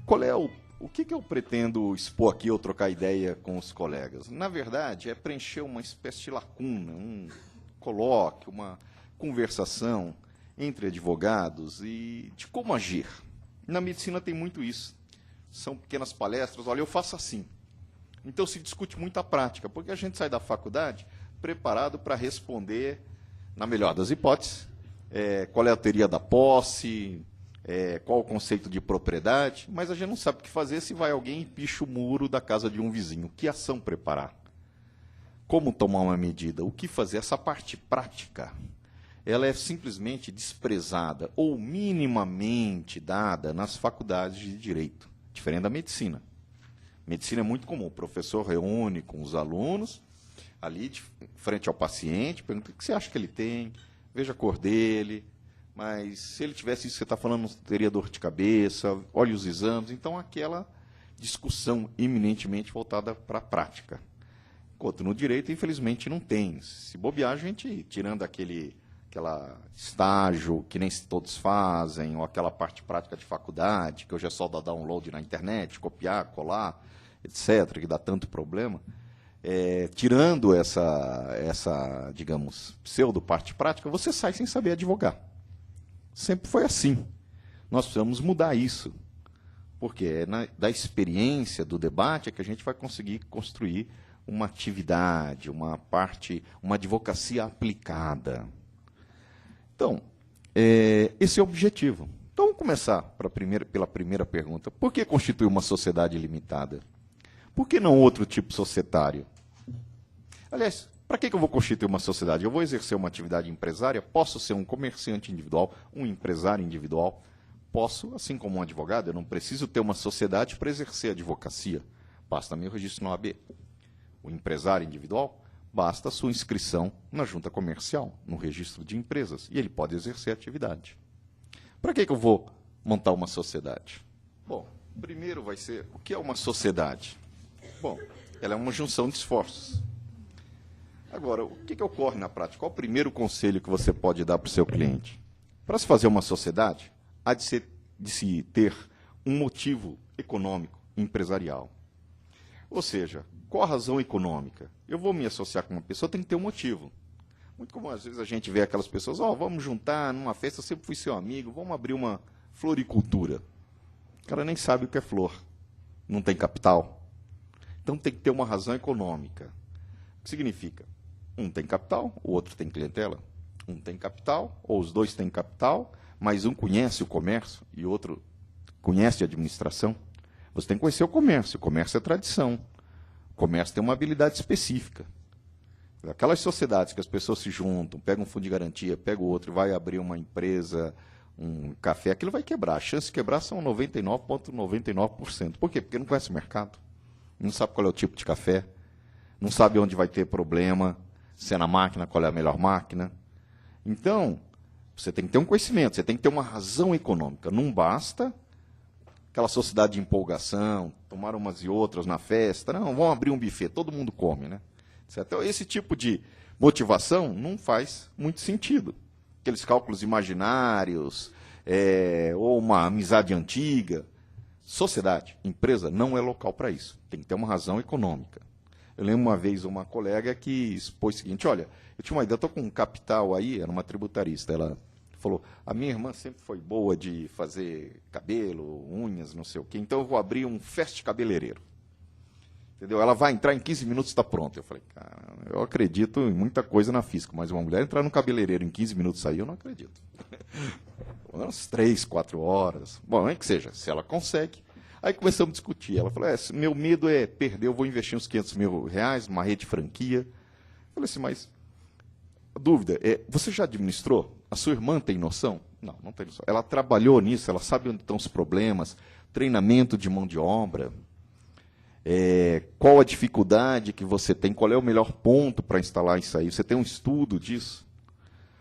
qual é o que eu pretendo expor aqui ou trocar ideia com os colegas? Na verdade, é preencher uma espécie de lacuna, um colóquio, uma conversação entre advogados e de como agir. Na medicina tem muito isso. São pequenas palestras, olha, eu faço assim. Então se discute muito a prática, porque a gente sai da faculdade preparado para responder, na melhor das hipóteses, qual é a teoria da posse, qual o conceito de propriedade, mas a gente não sabe o que fazer se vai alguém e picha o muro da casa de um vizinho. Que ação preparar? Como tomar uma medida? O que fazer? Essa parte prática, ela é simplesmente desprezada ou minimamente dada nas faculdades de direito, diferente da medicina. Medicina é muito comum, o professor reúne com os alunos, ali de frente ao paciente, pergunta o que você acha que ele tem, veja a cor dele, mas se ele tivesse isso que você está falando, não teria dor de cabeça, olhe os exames. Então, aquela discussão eminentemente voltada para a prática. Enquanto no direito, infelizmente, não tem. Se bobear, a gente, tirando aquela estágio que nem todos fazem, ou aquela parte prática de faculdade, que hoje é só dar download na internet, copiar, colar, etc., que dá tanto problema, tirando essa, digamos, pseudo-parte prática, você sai sem saber advogar. Sempre foi assim. Nós precisamos mudar isso, porque da experiência do debate é que a gente vai conseguir construir uma atividade, uma advocacia aplicada. Então, esse é o objetivo. Então, vamos começar pela primeira pergunta. Por que constituir uma sociedade limitada? Por que não outro tipo societário? Aliás, para que eu vou constituir uma sociedade? Eu vou exercer uma atividade empresária? Posso ser um comerciante individual, um empresário individual? Posso, assim como um advogado, eu não preciso ter uma sociedade para exercer a advocacia. Basta meu registro na OAB. O empresário individual, basta a sua inscrição na junta comercial, no registro de empresas, e ele pode exercer a atividade. Para que eu vou montar uma sociedade? Bom, primeiro vai ser, o que é uma sociedade? Bom, ela é uma junção de esforços. Agora, o que ocorre na prática? Qual o primeiro conselho que você pode dar para o seu cliente? Para se fazer uma sociedade, há de se ter um motivo econômico, empresarial. Ou seja, qual a razão econômica? Eu vou me associar com uma pessoa, tem que ter um motivo. Muito comum, às vezes, a gente vê aquelas pessoas, vamos juntar numa festa, eu sempre fui seu amigo, vamos abrir uma floricultura. O cara nem sabe o que é flor, não tem capital. Então tem que ter uma razão econômica. O que significa? Um tem capital, o outro tem clientela. Um tem capital, ou os dois têm capital, mas um conhece o comércio e o outro conhece a administração. Você tem que conhecer o comércio é tradição. O comércio tem uma habilidade específica. Aquelas sociedades que as pessoas se juntam, pegam um fundo de garantia, pega o outro e vai abrir uma empresa, um café, aquilo vai quebrar. As chances de quebrar são 99,99%. Por quê? Porque não conhece o mercado, não sabe qual é o tipo de café, não sabe onde vai ter problema, se é na máquina, qual é a melhor máquina. Então, você tem que ter um conhecimento, você tem que ter uma razão econômica. Não basta aquela sociedade de empolgação, tomar umas e outras na festa. Não, vamos abrir um buffet, todo mundo come, né? Então, esse tipo de motivação não faz muito sentido. Aqueles cálculos imaginários, ou uma amizade antiga. Sociedade, empresa, não é local para isso. Tem que ter uma razão econômica. Eu lembro uma vez uma colega que expôs o seguinte, olha, eu tinha uma ideia, estou com um capital aí, era uma tributarista, ela falou, a minha irmã sempre foi boa de fazer cabelo, unhas, não sei o quê, então eu vou abrir um fest cabeleireiro. Entendeu? Ela vai entrar em 15 minutos, está pronta. Eu falei, cara, eu acredito em muita coisa na física, mas uma mulher entrar no cabeleireiro em 15 minutos sair, eu não acredito. Umas 3, 4 horas. Bom, é que seja, se ela consegue. Aí começamos a discutir. Ela falou, meu medo é perder, eu vou investir uns R$500 mil, numa rede de franquia. Eu falei assim, mas a dúvida é, você já administrou? A sua irmã tem noção? Não, não tem noção. Ela trabalhou nisso, ela sabe onde estão os problemas, treinamento de mão de obra, qual a dificuldade que você tem, qual é o melhor ponto para instalar isso aí? Você tem um estudo disso?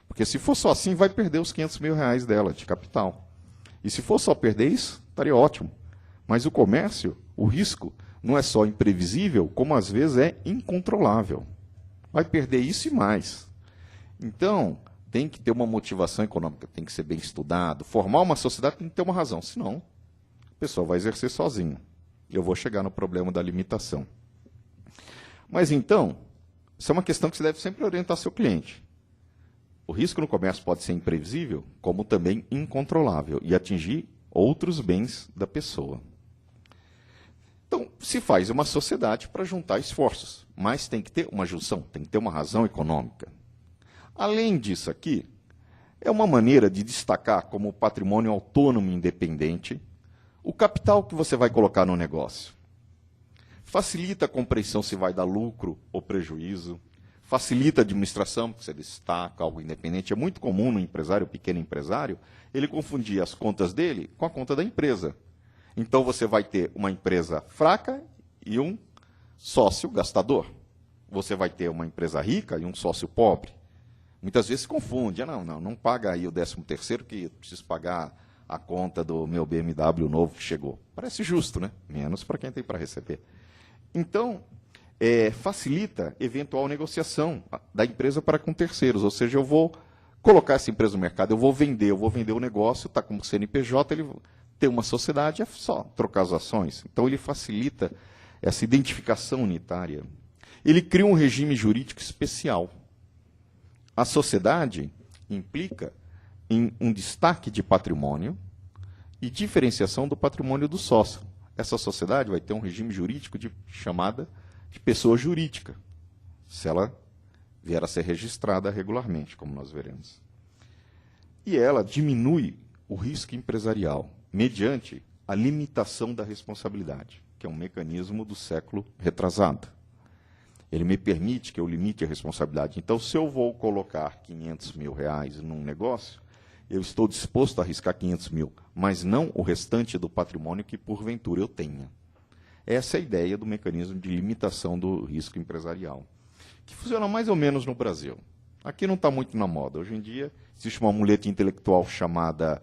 Porque se for só assim, vai perder os R$500 mil dela, de capital. E se for só perder isso, estaria ótimo. Mas o comércio, o risco, não é só imprevisível, como às vezes é incontrolável. Vai perder isso e mais. Então, tem que ter uma motivação econômica, tem que ser bem estudado. Formar uma sociedade tem que ter uma razão, senão a pessoa vai exercer sozinha. Eu vou chegar no problema da limitação. Mas então, isso é uma questão que você deve sempre orientar seu cliente. O risco no comércio pode ser imprevisível, como também incontrolável, e atingir outros bens da pessoa. Então, se faz uma sociedade para juntar esforços, mas tem que ter uma junção, tem que ter uma razão econômica. Além disso aqui, é uma maneira de destacar como patrimônio autônomo e independente o capital que você vai colocar no negócio. Facilita a compreensão se vai dar lucro ou prejuízo, facilita a administração, porque você destaca algo independente. É muito comum no empresário, pequeno empresário, ele confundir as contas dele com a conta da empresa. Então, você vai ter uma empresa fraca e um sócio gastador. Você vai ter uma empresa rica e um sócio pobre. Muitas vezes se confunde. Não paga aí o 13º que eu preciso pagar a conta do meu BMW novo que chegou. Parece justo, né? Menos para quem tem para receber. Então, facilita eventual negociação da empresa para com terceiros. Ou seja, eu vou colocar essa empresa no mercado, eu vou vender o negócio, está como CNPJ, ele tem uma sociedade, é só trocar as ações. Então, ele facilita essa identificação unitária. Ele cria um regime jurídico especial. A sociedade implica em um destaque de patrimônio e diferenciação do patrimônio do sócio. Essa sociedade vai ter um regime jurídico chamada de pessoa jurídica, se ela vier a ser registrada regularmente, como nós veremos. E ela diminui o risco empresarial mediante a limitação da responsabilidade, que é um mecanismo do século retrasado. Ele me permite que eu limite a responsabilidade. Então, se eu vou colocar R$500 mil num negócio, eu estou disposto a arriscar 500 mil, mas não o restante do patrimônio que, porventura, eu tenha. Essa é a ideia do mecanismo de limitação do risco empresarial, que funciona mais ou menos no Brasil. Aqui não está muito na moda. Hoje em dia, existe uma muleta intelectual chamada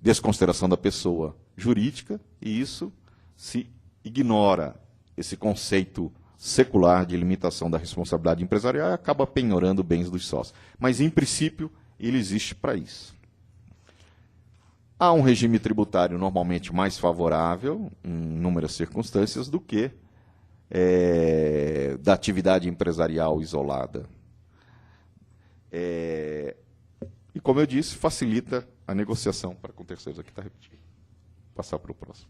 desconsideração da pessoa jurídica, e isso se ignora esse conceito secular de limitação da responsabilidade empresarial e acaba penhorando bens dos sócios. Mas, em princípio, ele existe para isso. Há um regime tributário normalmente mais favorável, em inúmeras circunstâncias, do que da atividade empresarial isolada. E, como eu disse, facilita a negociação para com terceiros. Aqui está repetido. Vou passar para o próximo.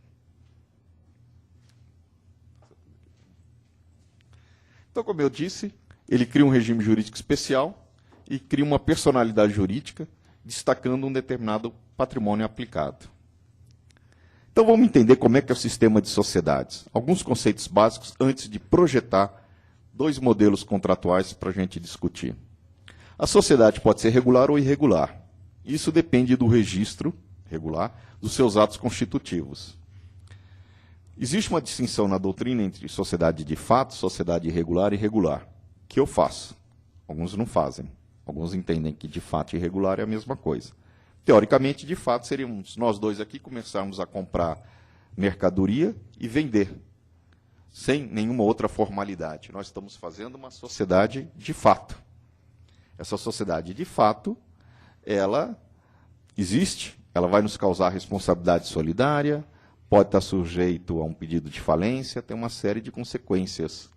Então, como eu disse, ele cria um regime jurídico especial e cria uma personalidade jurídica, destacando um determinado patrimônio aplicado. Então, vamos entender como é que é o sistema de sociedades. Alguns conceitos básicos antes de projetar dois modelos contratuais para a gente discutir. A sociedade pode ser regular ou irregular. Isso depende do registro regular dos seus atos constitutivos. Existe uma distinção na doutrina entre sociedade de fato, sociedade irregular e irregular, que eu faço. Alguns não fazem. Alguns entendem que de fato e irregular é a mesma coisa. Teoricamente, de fato, seríamos nós dois aqui começarmos a comprar mercadoria e vender, sem nenhuma outra formalidade. Nós estamos fazendo uma sociedade de fato. Essa sociedade de fato, ela existe, ela vai nos causar responsabilidade solidária, pode estar sujeito a um pedido de falência, tem uma série de consequências.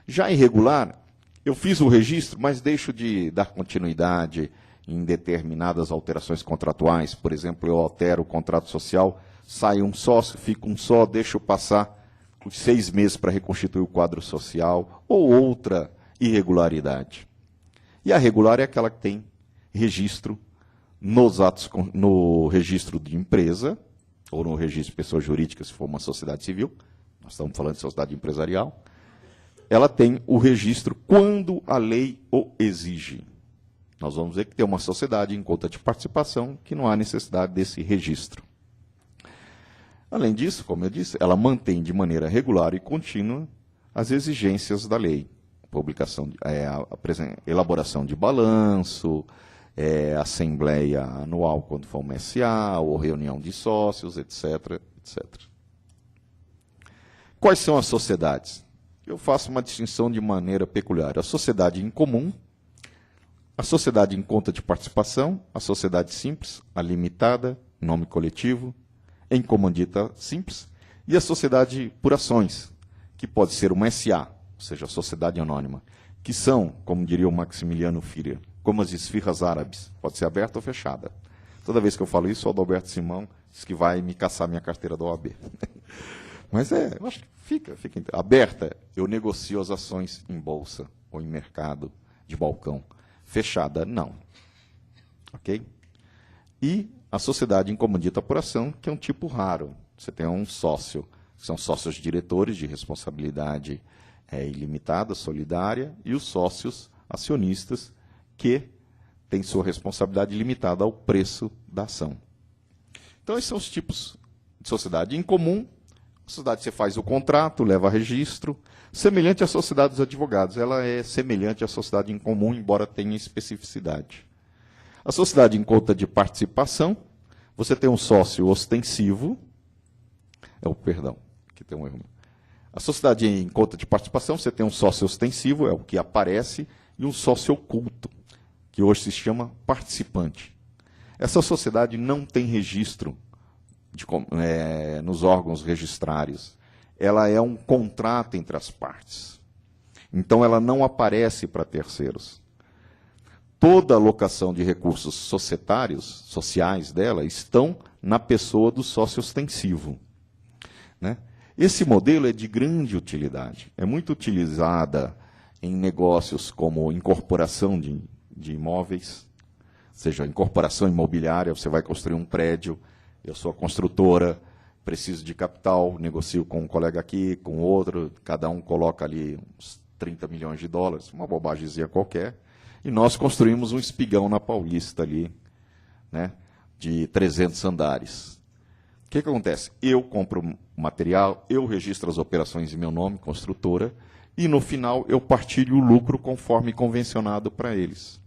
Já irregular, eu fiz o registro, mas deixo de dar continuidade em determinadas alterações contratuais. Por exemplo, eu altero o contrato social, sai um sócio, fica um só, deixo passar os 6 meses para reconstituir o quadro social, ou outra irregularidade. E a regular é aquela que tem registro nos atos, no registro de empresa, ou no registro de pessoa jurídica, se for uma sociedade civil, nós estamos falando de sociedade empresarial, ela tem o registro quando a lei o exige. Nós vamos ver que tem uma sociedade em conta de participação que não há necessidade desse registro. Além disso, como eu disse, ela mantém de maneira regular e contínua as exigências da lei. Publicação, elaboração de balanço, assembleia anual quando for uma SA, ou reunião de sócios, etc., etc. Quais são as sociedades? Eu faço uma distinção de maneira peculiar. A sociedade em comum, a sociedade em conta de participação, a sociedade simples, a limitada, nome coletivo, em comandita simples, e a sociedade por ações, que pode ser uma SA, ou seja, a sociedade anônima, que são, como diria o Maximiliano Führer, como as esfirras árabes, pode ser aberta ou fechada. Toda vez que eu falo isso, o Adalberto Simão diz que vai me caçar minha carteira da OAB. Mas eu acho que fica aberta, eu negocio as ações em bolsa ou em mercado de balcão. Fechada, não. Ok? E a sociedade em comandita por ação, que é um tipo raro. Você tem um sócio, que são sócios diretores de responsabilidade ilimitada, solidária, e os sócios acionistas, que têm sua responsabilidade limitada ao preço da ação. Então, esses são os tipos de sociedade. Em comum, a sociedade você faz o contrato, leva a registro, semelhante à sociedade dos advogados. Ela é semelhante à sociedade em comum, embora tenha especificidade. A sociedade em conta de participação, você tem um sócio ostensivo, perdão, aqui tem um erro. A sociedade em conta de participação, você tem um sócio ostensivo, é o que aparece, e um sócio oculto, que hoje se chama participante. Essa sociedade não tem registro nos órgãos registrários. Ela é um contrato entre as partes. Então, ela não aparece para terceiros. Toda a alocação de recursos sociais dela, estão na pessoa do sócio ostensivo. Né? Esse modelo é de grande utilidade. É muito utilizada em negócios como incorporação de imóveis, ou seja, incorporação imobiliária, você vai construir um prédio, eu sou a construtora, preciso de capital, negocio com um colega aqui, com outro, cada um coloca ali uns 30 milhões de dólares, uma bobagemzinha qualquer, e nós construímos um espigão na Paulista ali, né, de 300 andares. O que acontece? Eu compro o material, eu registro as operações em meu nome, construtora, e no final eu partilho o lucro conforme convencionado para eles.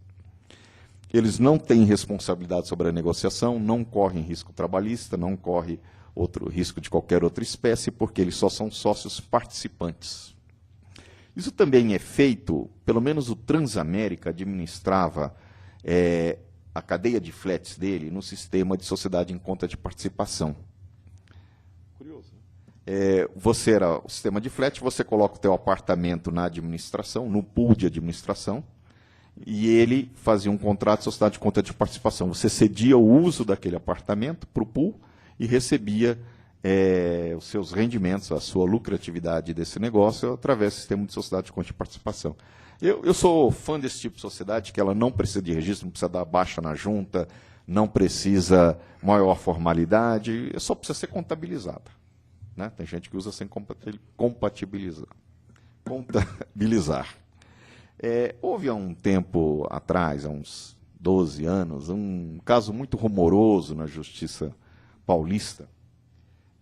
Eles não têm responsabilidade sobre a negociação, não correm risco trabalhista, não correm outro risco de qualquer outra espécie, porque eles só são sócios participantes. Isso também é feito, pelo menos o Transamérica administrava a cadeia de flats dele no sistema de sociedade em conta de participação. Curioso, né? Você era o sistema de flat, você coloca o teu apartamento na administração, no pool de administração, e ele fazia um contrato de sociedade de conta de participação. Você cedia o uso daquele apartamento para o pool e recebia os seus rendimentos, a sua lucratividade desse negócio, através do sistema de sociedade de conta de participação. Eu sou fã desse tipo de sociedade, que ela não precisa de registro, não precisa dar baixa na junta, não precisa maior formalidade, só precisa ser contabilizada. Né? Tem gente que usa sem contabilizar. Houve há um tempo atrás, há uns 12 anos, um caso muito rumoroso na Justiça Paulista,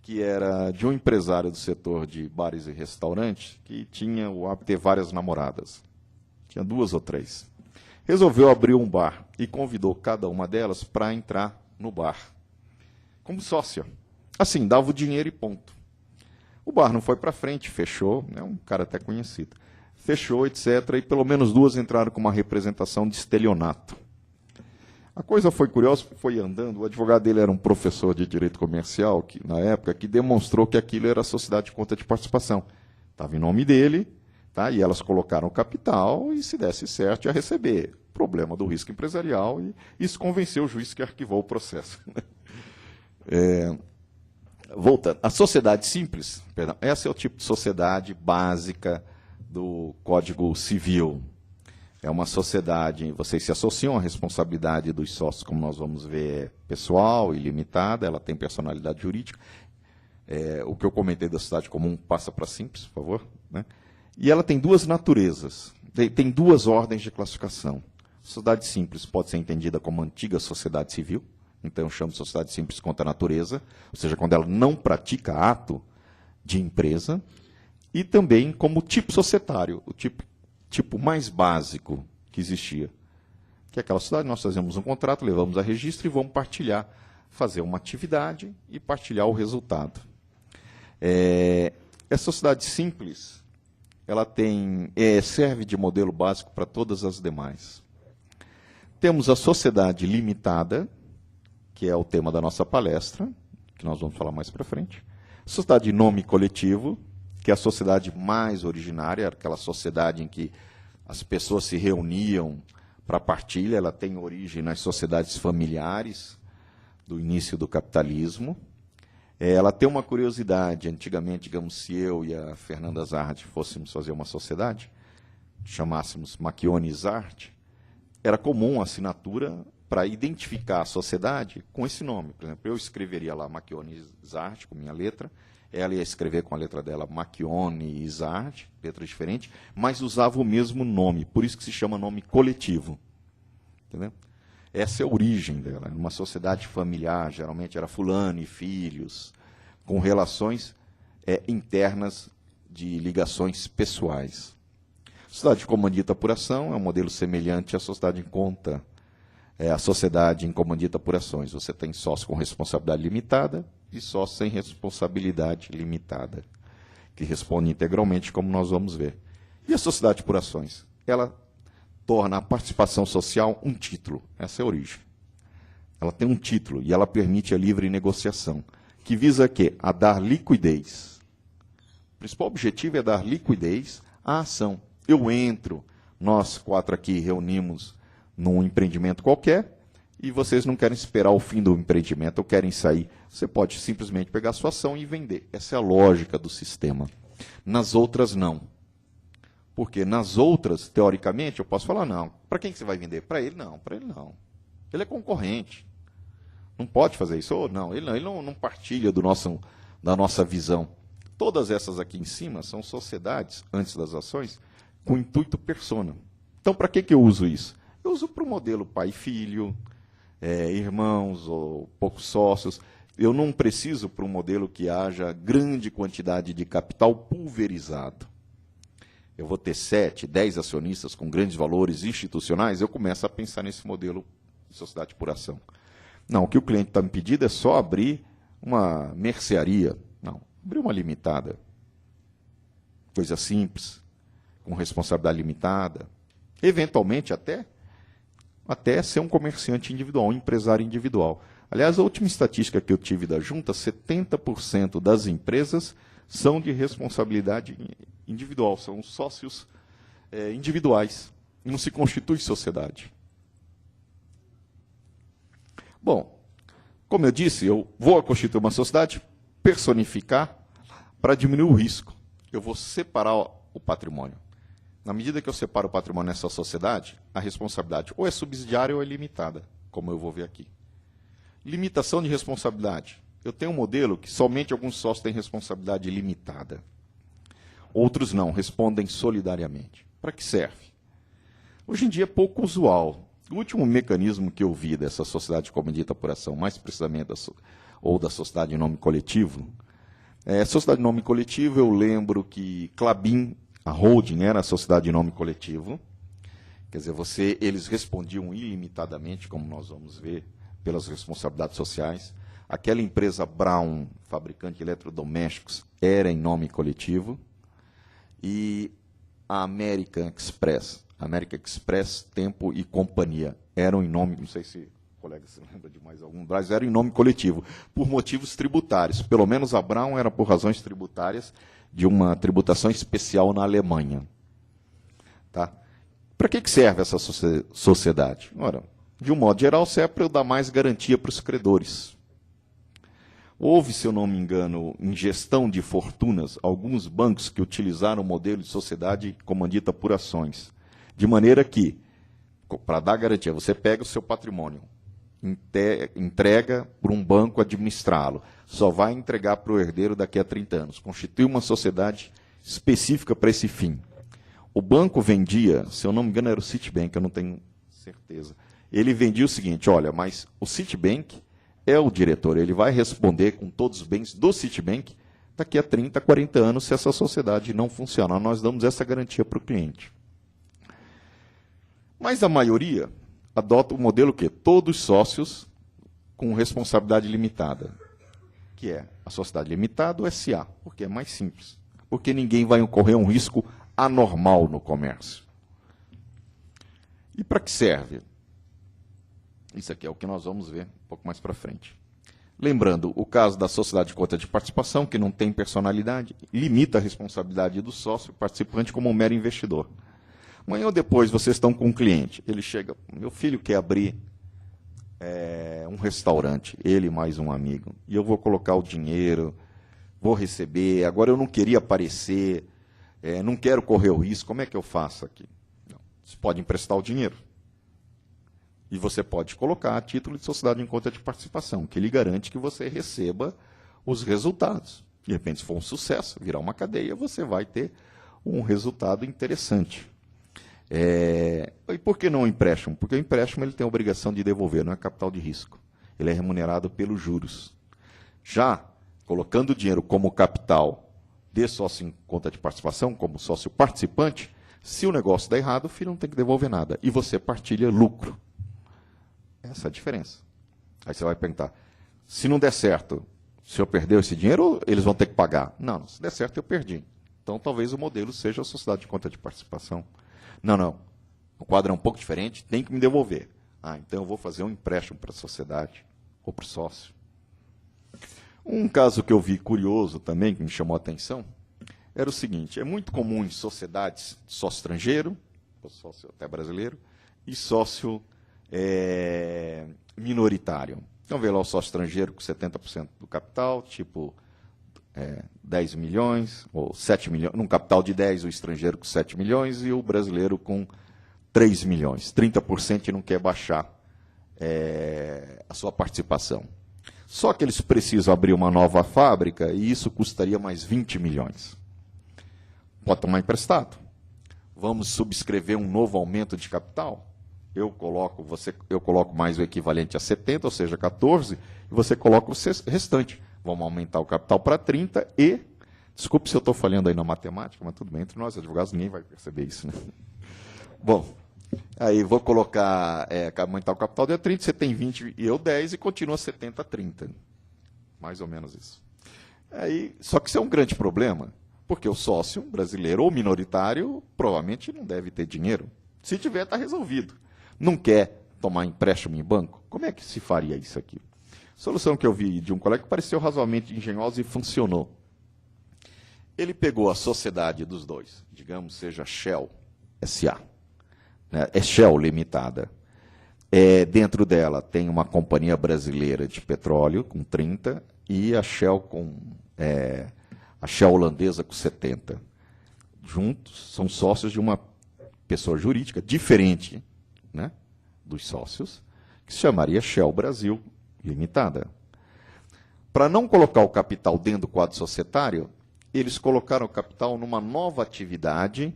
que era de um empresário do setor de bares e restaurantes que tinha o hábito de ter várias namoradas. Tinha 2 ou 3. Resolveu abrir um bar e convidou cada uma delas para entrar no bar, como sócia. Assim, dava o dinheiro e ponto. O bar não foi para frente, fechou, é um cara até conhecido. Fechou, etc., e pelo menos 2 entraram com uma representação de estelionato. A coisa foi curiosa, foi andando, o advogado dele era um professor de direito comercial, na época, que demonstrou que aquilo era a sociedade de conta de participação. Estava em nome dele, tá? E elas colocaram o capital e, se desse certo, ia receber. Problema do risco empresarial, e isso convenceu o juiz que arquivou o processo. Voltando, a sociedade simples, perdão, esse é o tipo de sociedade básica do Código Civil. É uma sociedade, vocês se associam, a responsabilidade dos sócios, como nós vamos ver, é pessoal e limitada, ela tem personalidade jurídica. O que eu comentei da sociedade comum passa para simples, por favor. Né? E ela tem 2 naturezas, tem 2 ordens de classificação. Sociedade simples pode ser entendida como antiga sociedade civil, então eu chamo de sociedade simples quanto à natureza, ou seja, quando ela não pratica ato de empresa, e também como tipo societário, o tipo mais básico que existia. Que é aquela sociedade, nós fazemos um contrato, levamos a registro e vamos partilhar, fazer uma atividade e partilhar o resultado. Essa sociedade simples, ela serve de modelo básico para todas as demais. Temos a sociedade limitada, que é o tema da nossa palestra, que nós vamos falar mais para frente. Sociedade de nome coletivo, que é a sociedade mais originária, aquela sociedade em que as pessoas se reuniam para partilha, ela tem origem nas sociedades familiares do início do capitalismo. Ela tem uma curiosidade, antigamente, digamos, se eu e a Fernanda Zard fôssemos fazer uma sociedade, chamássemos Macchione Zard, era comum a assinatura para identificar a sociedade com esse nome. Por exemplo, eu escreveria lá Macchione Zard, com minha letra, ela ia escrever com a letra dela Macchione Zard, letra diferente, mas usava o mesmo nome, por isso que se chama nome coletivo. Entendeu? Essa é a origem dela. Uma sociedade familiar, geralmente era fulano e filhos, com relações internas de ligações pessoais. A sociedade de comandita por ação é um modelo semelhante à sociedade em conta, a sociedade em comandita por ações. Você tem sócio com responsabilidade limitada e sócio sem responsabilidade limitada, que responde integralmente, como nós vamos ver. E a sociedade por ações? Ela torna a participação social um título. Essa é a origem. Ela tem um título e ela permite a livre negociação, que visa a quê? A dar liquidez. O principal objetivo é dar liquidez à ação. Eu entro, nós 4 aqui reunimos num empreendimento qualquer, e vocês não querem esperar o fim do empreendimento, ou querem sair. Você pode simplesmente pegar a sua ação e vender. Essa é a lógica do sistema. Nas outras, não. Porque nas outras, teoricamente, eu posso falar, não. Para quem que você vai vender? Para ele, não. Para ele, não. Ele é concorrente. Não pode fazer isso. Ou não, ele não partilha da nossa visão. Todas essas aqui em cima são sociedades, antes das ações, com intuito persona. Então, para que eu uso isso? Eu uso para o modelo pai e filho, irmãos ou poucos sócios. Eu não preciso para um modelo que haja grande quantidade de capital pulverizado. Eu vou ter 7, 10 acionistas com grandes valores institucionais, eu começo a pensar nesse modelo de sociedade por ação. Não, o que o cliente está me pedindo é só abrir uma mercearia. Não, abrir uma limitada. Coisa simples, com responsabilidade limitada. Eventualmente, até ser um comerciante individual, um empresário individual. Aliás, a última estatística que eu tive da Junta, 70% das empresas são de responsabilidade individual, são sócios individuais, e não se constitui sociedade. Bom, como eu disse, eu vou constituir uma sociedade, personificar, para diminuir o risco. Eu vou separar o patrimônio. Na medida que eu separo o patrimônio nessa sociedade, a responsabilidade ou é subsidiária ou é limitada, como eu vou ver aqui. Limitação de responsabilidade. Eu tenho um modelo que somente alguns sócios têm responsabilidade limitada. Outros não, respondem solidariamente. Para que serve? Hoje em dia é pouco usual. O último mecanismo que eu vi dessa sociedade comandita por ação, mais precisamente ou da sociedade em nome coletivo, sociedade em nome coletivo, eu lembro que Klabin, a holding, era a sociedade em nome coletivo. Quer dizer, eles respondiam ilimitadamente, como nós vamos ver, pelas responsabilidades sociais. Aquela empresa Brown, fabricante de eletrodomésticos, era em nome coletivo. E a American Express, Tempo e Companhia, eram em nome, não sei se o colega se lembra de mais algum, mas eram em nome coletivo, por motivos tributários. Pelo menos a Brown era por razões tributárias, de uma tributação especial na Alemanha. Tá? Para que serve essa sociedade? Ora, de um modo geral, serve para eu dar mais garantia para os credores. Houve, se eu não me engano, em gestão de fortunas, alguns bancos que utilizaram o modelo de sociedade comandita por ações. De maneira que, para dar garantia, você pega o seu patrimônio, entrega para um banco administrá-lo, só vai entregar para o herdeiro daqui a 30 anos. Constitui uma sociedade específica para esse fim. O banco vendia, se eu não me engano era o Citibank, eu não tenho certeza, ele vendia o seguinte, olha, mas o Citibank é o diretor, ele vai responder com todos os bens do Citibank daqui a 30, 40 anos, se essa sociedade não funcionar. Nós damos essa garantia para o cliente. Mas a maioria adota o modelo que todos sócios com responsabilidade limitada, que é a sociedade limitada ou SA, porque é mais simples, porque ninguém vai incorrer um risco anormal no comércio. E para que serve? Isso aqui é o que nós vamos ver um pouco mais para frente. Lembrando, o caso da sociedade de conta de participação, que não tem personalidade, limita a responsabilidade do sócio participante como um mero investidor. Amanhã ou depois vocês estão com um cliente, ele chega, meu filho quer abrir um restaurante, ele mais um amigo, e eu vou colocar o dinheiro, vou receber, agora eu não queria aparecer, não quero correr o risco, como é que eu faço aqui? Não, você pode emprestar o dinheiro. E você pode colocar a título de sociedade em conta de participação, que lhe garante que você receba os resultados. De repente, se for um sucesso, virar uma cadeia, você vai ter um resultado interessante. E por que não o empréstimo? Porque o empréstimo ele tem a obrigação de devolver, não é capital de risco. Ele é remunerado pelos juros. Já colocando o dinheiro como capital de sócio em conta de participação, como sócio participante, se o negócio der errado, o filho não tem que devolver nada. E você partilha lucro. Essa é a diferença. Aí você vai perguntar, se não der certo, o senhor perdeu esse dinheiro, eles vão ter que pagar? Não, se der certo, eu perdi. Então, talvez o modelo seja a sociedade de conta de participação. Não. O quadro é um pouco diferente, tem que me devolver. Então eu vou fazer um empréstimo para a sociedade ou para o sócio. Um caso que eu vi curioso também, que me chamou a atenção, era o seguinte, é muito comum em sociedades sócio estrangeiro, sócio até brasileiro, e sócio minoritário. Então, vê lá o sócio estrangeiro com 70% do capital, tipo 10 milhões, ou 7 milhões, num capital de 10, o estrangeiro com 7 milhões e o brasileiro com 3 milhões. 30% e não quer baixar a sua participação. Só que eles precisam abrir uma nova fábrica e isso custaria mais 20 milhões. Pode tomar emprestado. Vamos subscrever um novo aumento de capital? Eu coloco mais o equivalente a 70, ou seja, 14, e você coloca o restante. Vamos aumentar o capital para 30 e... Desculpe se eu estou falhando aí na matemática, mas tudo bem, entre nós, advogados, ninguém vai perceber isso, né? Bom, aí vou colocar, aumentar o capital de 30, você tem 20 e eu 10, e continua 70 a 30. Mais ou menos isso. Só que isso é um grande problema, porque o sócio brasileiro ou minoritário provavelmente não deve ter dinheiro. Se tiver, está resolvido. Não quer tomar empréstimo em banco? Como é que se faria isso aqui? Solução que eu vi de um colega que pareceu razoavelmente engenhosa e funcionou. Ele pegou a sociedade dos dois, digamos, seja Shell SA, né? É Shell Limitada. Dentro dela tem uma companhia brasileira de petróleo com 30 e a Shell a Shell holandesa com 70. Juntos, são sócios de uma pessoa jurídica diferente, né, dos sócios, que se chamaria Shell Brasil Limitada. Para não colocar o capital dentro do quadro societário, eles colocaram o capital numa nova atividade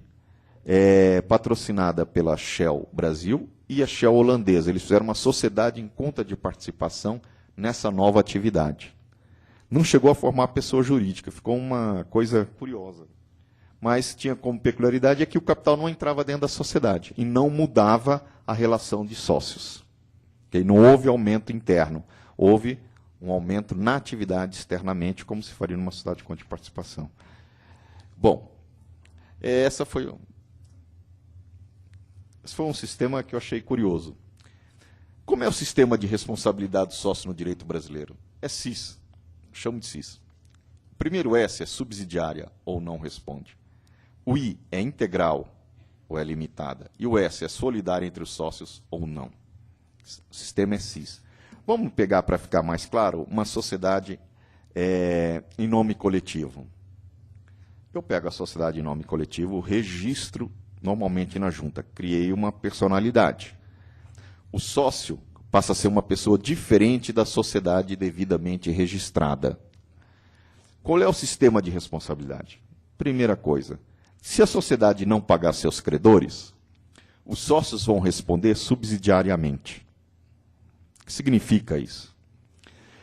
patrocinada pela Shell Brasil e a Shell holandesa. Eles fizeram uma sociedade em conta de participação nessa nova atividade. Não chegou a formar pessoa jurídica, ficou uma coisa curiosa. Mas tinha como peculiaridade que o capital não entrava dentro da sociedade e não mudava a relação de sócios. Okay? Não houve aumento interno, houve um aumento na atividade externamente, como se faria numa sociedade de conta de participação. Bom, esse foi um sistema que eu achei curioso. Como é o sistema de responsabilidade do sócio no direito brasileiro? É SIS, chamo de SIS. O primeiro S é subsidiária ou não responde. O I é integral ou é limitada. E o S é solidária entre os sócios ou não. O sistema é SIS. Vamos pegar, para ficar mais claro, uma sociedade em nome coletivo. Eu pego a sociedade em nome coletivo, registro normalmente na junta. Criei uma personalidade. O sócio passa a ser uma pessoa diferente da sociedade devidamente registrada. Qual é o sistema de responsabilidade? Primeira coisa, se a sociedade não pagar seus credores, os sócios vão responder subsidiariamente. O que significa isso?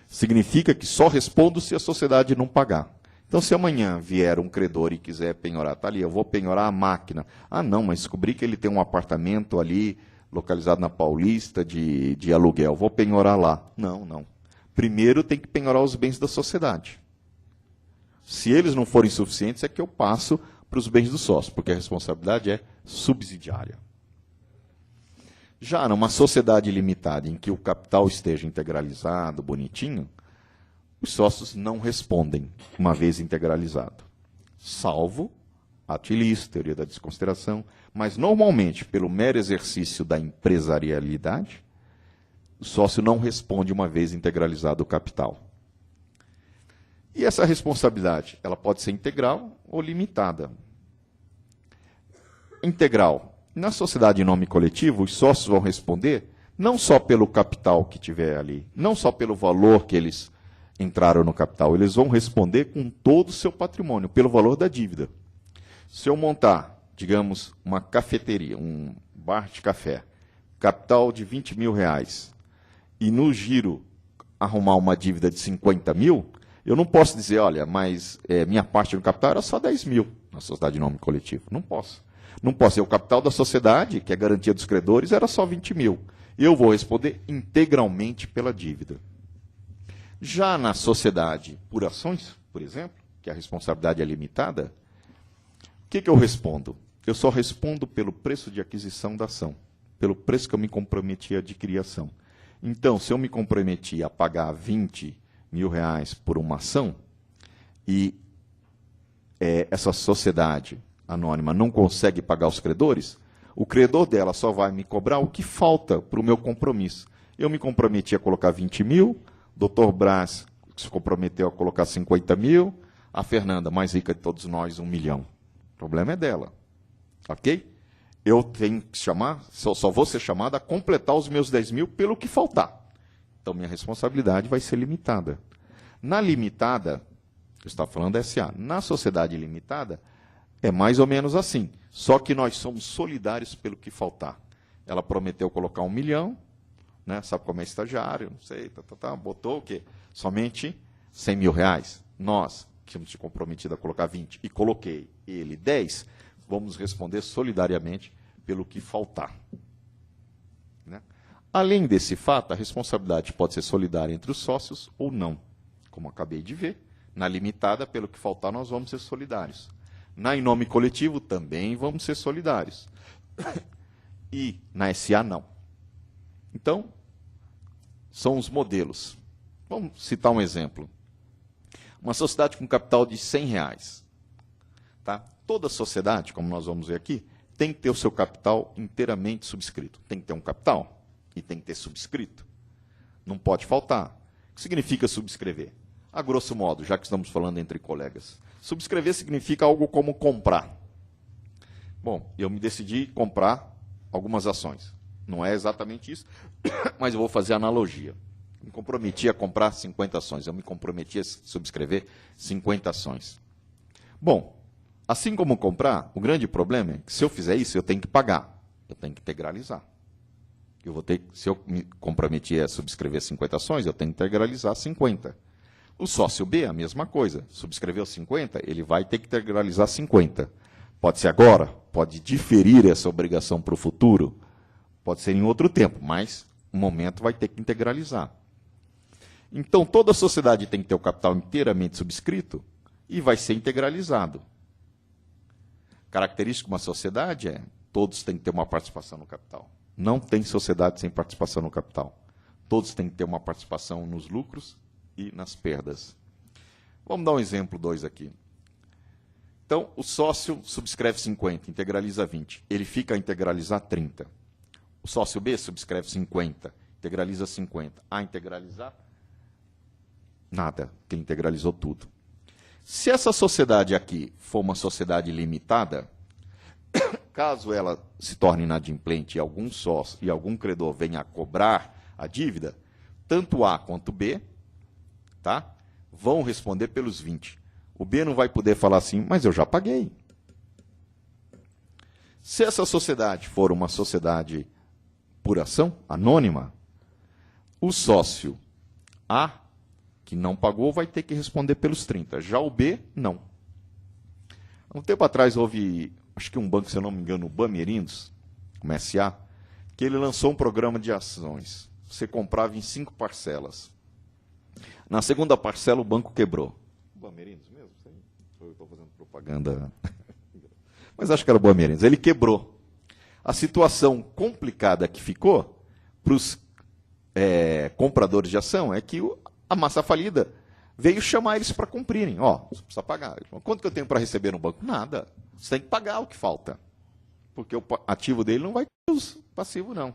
Significa que só respondo se a sociedade não pagar. Então, se amanhã vier um credor e quiser penhorar, tá ali, eu vou penhorar a máquina. Ah, não, mas descobri que ele tem um apartamento ali, localizado na Paulista, de aluguel. Vou penhorar lá. Não. Primeiro tem que penhorar os bens da sociedade. Se eles não forem suficientes, é que eu passo para os bens do sócio, porque a responsabilidade é subsidiária. Já numa sociedade limitada, em que o capital esteja integralizado, bonitinho, os sócios não respondem uma vez integralizado, salvo ato ilícito, teoria da desconsideração, mas normalmente, pelo mero exercício da empresarialidade, o sócio não responde uma vez integralizado o capital. E essa responsabilidade, ela pode ser integral ou limitada. Integral. Na sociedade em nome coletivo, os sócios vão responder não só pelo capital que tiver ali, não só pelo valor que eles entraram no capital, eles vão responder com todo o seu patrimônio, pelo valor da dívida. Se eu montar, digamos, uma cafeteria, um bar de café, capital de 20 mil reais, e no giro arrumar uma dívida de 50 mil, eu não posso dizer, olha, mas minha parte no capital era só 10 mil na sociedade em nome coletivo. Não posso. Não posso ser o capital da sociedade, que é garantia dos credores, era só 20 mil. Eu vou responder integralmente pela dívida. Já na sociedade por ações, por exemplo, que a responsabilidade é limitada, o que eu respondo? Eu só respondo pelo preço de aquisição da ação, pelo preço que eu me comprometi a adquirir a ação. Então, se eu me comprometi a pagar 20 mil reais por uma ação, e essa sociedade anônima não consegue pagar os credores, o credor dela só vai me cobrar o que falta para o meu compromisso. Eu me comprometi a colocar 20 mil, o Dr. Brás se comprometeu a colocar 50 mil, a Fernanda, mais rica de todos nós, 1 milhão. O problema é dela. Ok? Eu tenho que chamar, só vou ser chamado a completar os meus 10 mil pelo que faltar. Então, minha responsabilidade vai ser limitada. Na limitada, eu estava falando da SA, na sociedade limitada, é mais ou menos assim. Só que nós somos solidários pelo que faltar. Ela prometeu colocar 1 milhão, né? Sabe como é estagiário, não sei, botou o quê? Somente 100 mil reais. Nós, que tínhamos se comprometido a colocar 20 e coloquei ele 10, vamos responder solidariamente pelo que faltar. Né? Além desse fato, a responsabilidade pode ser solidária entre os sócios ou não. Como acabei de ver, na limitada, pelo que faltar, nós vamos ser solidários. Na em nome coletivo, também vamos ser solidários. E na SA, não. Então, são os modelos. Vamos citar um exemplo. Uma sociedade com capital de 100 reais. Tá? Toda sociedade, como nós vamos ver aqui, tem que ter o seu capital inteiramente subscrito. Tem que ter um capital e tem que ter subscrito. Não pode faltar. O que significa subscrever? A grosso modo, já que estamos falando entre colegas. Subscrever significa algo como comprar. Bom, eu me decidi comprar algumas ações. Não é exatamente isso, mas eu vou fazer analogia. Me comprometi a comprar 50 ações. Eu me comprometi a subscrever 50 ações. Bom, assim como comprar, o grande problema é que se eu fizer isso, eu tenho que pagar. Eu tenho que integralizar. Se eu me comprometi a subscrever 50 ações, eu tenho que integralizar 50. O sócio B, a mesma coisa. Subscreveu 50, ele vai ter que integralizar 50. Pode ser agora, pode diferir essa obrigação para o futuro, pode ser em outro tempo, mas no momento vai ter que integralizar. Então, toda a sociedade tem que ter o capital inteiramente subscrito e vai ser integralizado. Característica de uma sociedade é todos têm que ter uma participação no capital. Não tem sociedade sem participação no capital. Todos têm que ter uma participação nos lucros e nas perdas. Vamos dar um exemplo 2 aqui. Então, o sócio subscreve 50, integraliza 20. Ele fica a integralizar 30. O sócio B subscreve 50, integraliza 50. A integralizar? Nada, que integralizou tudo. Se essa sociedade aqui for uma sociedade limitada, caso ela se torne inadimplente e algum sócio e algum credor venha a cobrar a dívida, tanto A quanto B, tá, vão responder pelos 20. O B não vai poder falar assim, mas eu já paguei. Se essa sociedade for uma sociedade por ação, anônima, o sócio A, que não pagou, vai ter que responder pelos 30. Já o B, não. Um tempo atrás houve, acho que um banco, se eu não me engano, o Bamerindos, uma SA, que ele lançou um programa de ações. Você comprava em 5 parcelas. Na segunda parcela, o banco quebrou. Bamerindos mesmo? Eu estou fazendo propaganda. Mas acho que era o Bamerindos. Ele quebrou. A situação complicada que ficou para os compradores de ação é que a massa falida veio chamar eles para cumprirem. Ó, você precisa pagar. Quanto que eu tenho para receber no banco? Nada. Você tem que pagar o que falta. Porque o ativo dele não vai ter os passivos, não.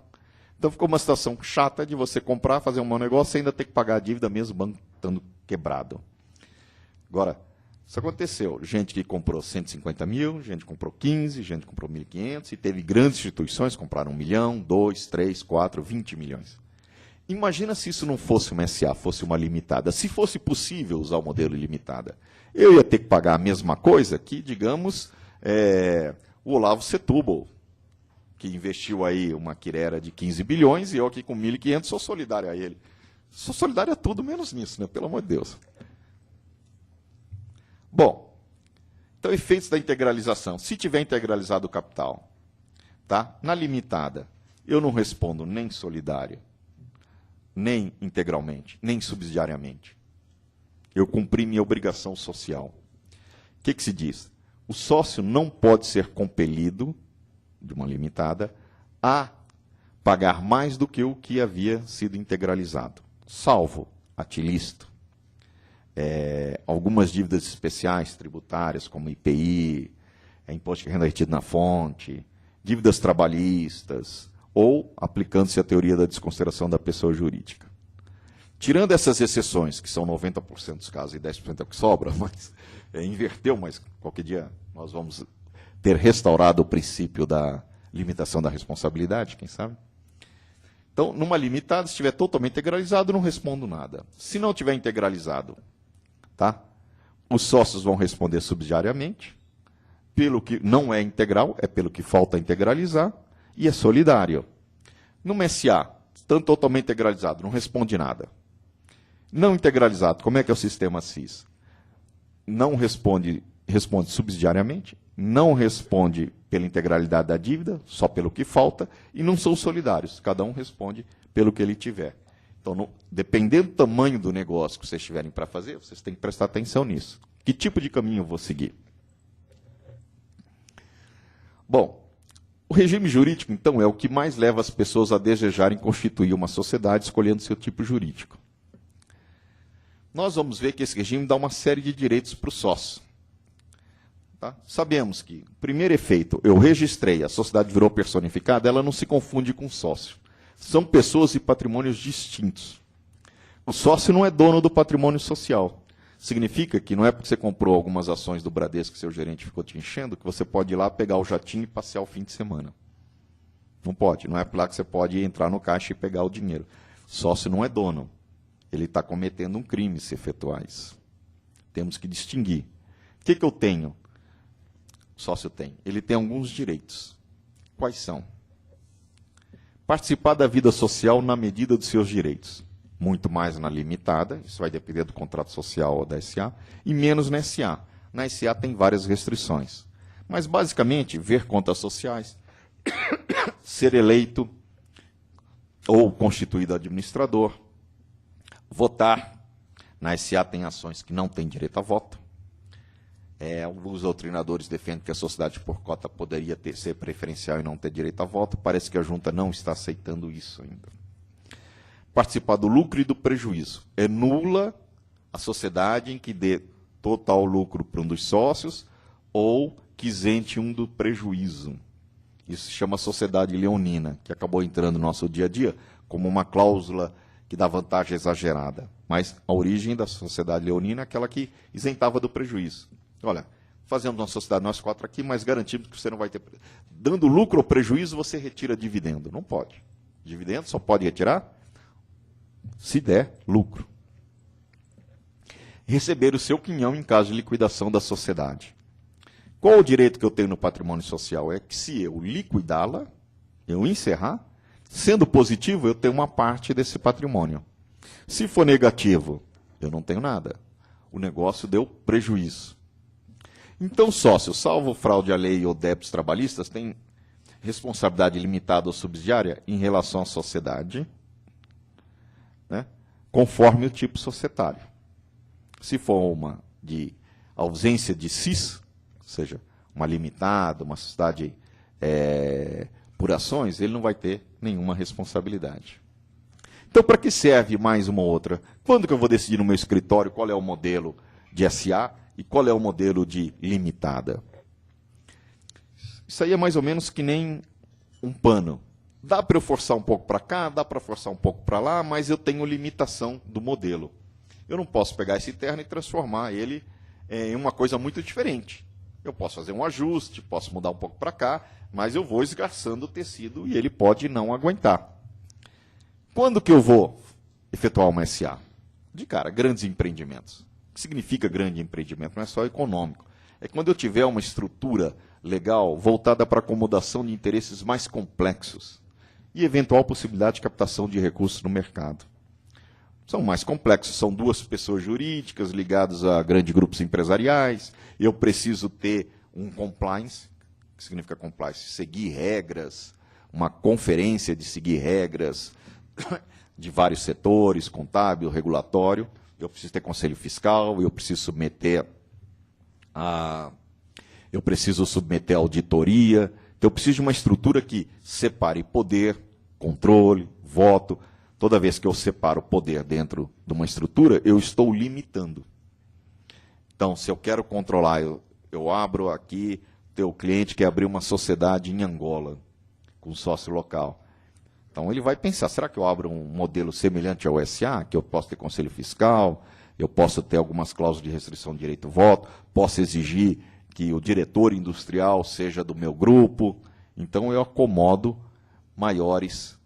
Então ficou uma situação chata de você comprar, fazer um bom negócio e ainda ter que pagar a dívida mesmo o banco estando quebrado. Agora, isso aconteceu. Gente que comprou 150 mil, gente que comprou 15, gente que comprou 1.500, e teve grandes instituições que compraram 1 milhão, 2, 3, 4, 20 milhões. Imagina se isso não fosse uma SA, fosse uma limitada. Se fosse possível usar o modelo limitada, eu ia ter que pagar a mesma coisa que, digamos, o Olavo Setúbal, que investiu aí uma quirera de 15 bilhões, e eu aqui com 1.500 sou solidário a ele. Sou solidário a tudo, menos nisso, né? Pelo amor de Deus. Bom, então efeitos da integralização. Se tiver integralizado o capital, tá? Na limitada, eu não respondo nem solidário, nem integralmente, nem subsidiariamente. Eu cumpri minha obrigação social. O que se diz? O sócio não pode ser compelido, de uma limitada, a pagar mais do que o que havia sido integralizado, salvo atilista, algumas dívidas especiais tributárias, como IPI, imposto de renda retido na fonte, dívidas trabalhistas, ou aplicando-se a teoria da desconsideração da pessoa jurídica. Tirando essas exceções, que são 90% dos casos e 10% é o que sobra, mas inverteu, mas qualquer dia nós vamos ter restaurado o princípio da limitação da responsabilidade, quem sabe? Então, numa limitada, se estiver totalmente integralizado, não respondo nada. Se não estiver integralizado, tá? Os sócios vão responder subsidiariamente, pelo que não é integral, é pelo que falta integralizar, e é solidário. Numa SA, tanto totalmente integralizado, não responde nada. Não integralizado, como é que é o sistema CIS? Não responde subsidiariamente, não responde pela integralidade da dívida, só pelo que falta, e não são solidários, cada um responde pelo que ele tiver. Então, dependendo do tamanho do negócio que vocês tiverem para fazer, vocês têm que prestar atenção nisso. Que tipo de caminho eu vou seguir? Bom, o regime jurídico, então, é o que mais leva as pessoas a desejarem constituir uma sociedade escolhendo seu tipo jurídico. Nós vamos ver que esse regime dá uma série de direitos para o sócio. Tá? Sabemos que, primeiro efeito, eu registrei, a sociedade virou personificada, ela não se confunde com sócio. São pessoas e patrimônios distintos. O sócio não é dono do patrimônio social. Significa que não é porque você comprou algumas ações do Bradesco que seu gerente ficou te enchendo, que você pode ir lá pegar o jatinho e passear o fim de semana. Não pode. Não é por lá que você pode entrar no caixa e pegar o dinheiro. Sócio não é dono. Ele está cometendo um crime se efetuar isso. Temos que distinguir. O que eu tenho? O sócio tem. Ele tem alguns direitos. Quais são? Participar da vida social na medida dos seus direitos. Muito mais na limitada, isso vai depender do contrato social ou da SA, e menos na SA. Na SA tem várias restrições. Mas, basicamente, ver contas sociais, ser eleito ou constituído administrador, votar. Na SA tem ações que não têm direito a voto. Alguns doutrinadores defendem que a sociedade por cota poderia ser preferencial e não ter direito a voto. Parece que a junta não está aceitando isso ainda. Participar do lucro e do prejuízo. É nula a sociedade em que dê total lucro para um dos sócios ou que isente um do prejuízo. Isso se chama sociedade leonina, que acabou entrando no nosso dia a dia como uma cláusula que dá vantagem exagerada. Mas a origem da sociedade leonina é aquela que isentava do prejuízo. Olha, fazemos uma sociedade nós quatro aqui, mas garantimos que você não vai ter... Dando lucro ou prejuízo, você retira dividendo. Não pode. Dividendo só pode retirar se der lucro. Receber o seu quinhão em caso de liquidação da sociedade. Qual o direito que eu tenho no patrimônio social? É que se eu liquidá-la, eu encerrar, sendo positivo, eu tenho uma parte desse patrimônio. Se for negativo, eu não tenho nada. O negócio deu prejuízo. Então, sócio, salvo fraude à lei ou débitos trabalhistas, tem responsabilidade limitada ou subsidiária em relação à sociedade, né, conforme o tipo societário. Se for uma de ausência de CIS, ou seja, uma limitada, uma sociedade por ações, ele não vai ter nenhuma responsabilidade. Então, para que serve mais uma outra? Quando que eu vou decidir no meu escritório qual é o modelo de SA e qual é o modelo de limitada? Isso aí é mais ou menos que nem um pano. Dá para eu forçar um pouco para cá, dá para forçar um pouco para lá, mas eu tenho limitação do modelo. Eu não posso pegar esse terno e transformar ele em uma coisa muito diferente. Eu posso fazer um ajuste, posso mudar um pouco para cá, mas eu vou esgarçando o tecido e ele pode não aguentar. Quando que eu vou efetuar uma SA? De cara, grandes empreendimentos. O que significa grande empreendimento? Não é só econômico. É quando eu tiver uma estrutura legal voltada para a acomodação de interesses mais complexos e eventual possibilidade de captação de recursos no mercado. São mais complexos, são duas pessoas jurídicas ligadas a grandes grupos empresariais, eu preciso ter um compliance, o que significa compliance? Seguir regras, uma conferência de seguir regras de vários setores, contábil, regulatório, eu preciso ter conselho fiscal, eu preciso submeter a auditoria, então eu preciso de uma estrutura que separe poder, controle, voto. Toda vez que eu separo poder dentro de uma estrutura, eu estou limitando. Então, se eu quero controlar, eu abro aqui, teu cliente quer abrir uma sociedade em Angola, com sócio local. Então, ele vai pensar, será que eu abro um modelo semelhante ao SA, que eu posso ter conselho fiscal, eu posso ter algumas cláusulas de restrição de direito ao voto, posso exigir que o diretor industrial seja do meu grupo. Então, eu acomodo maiores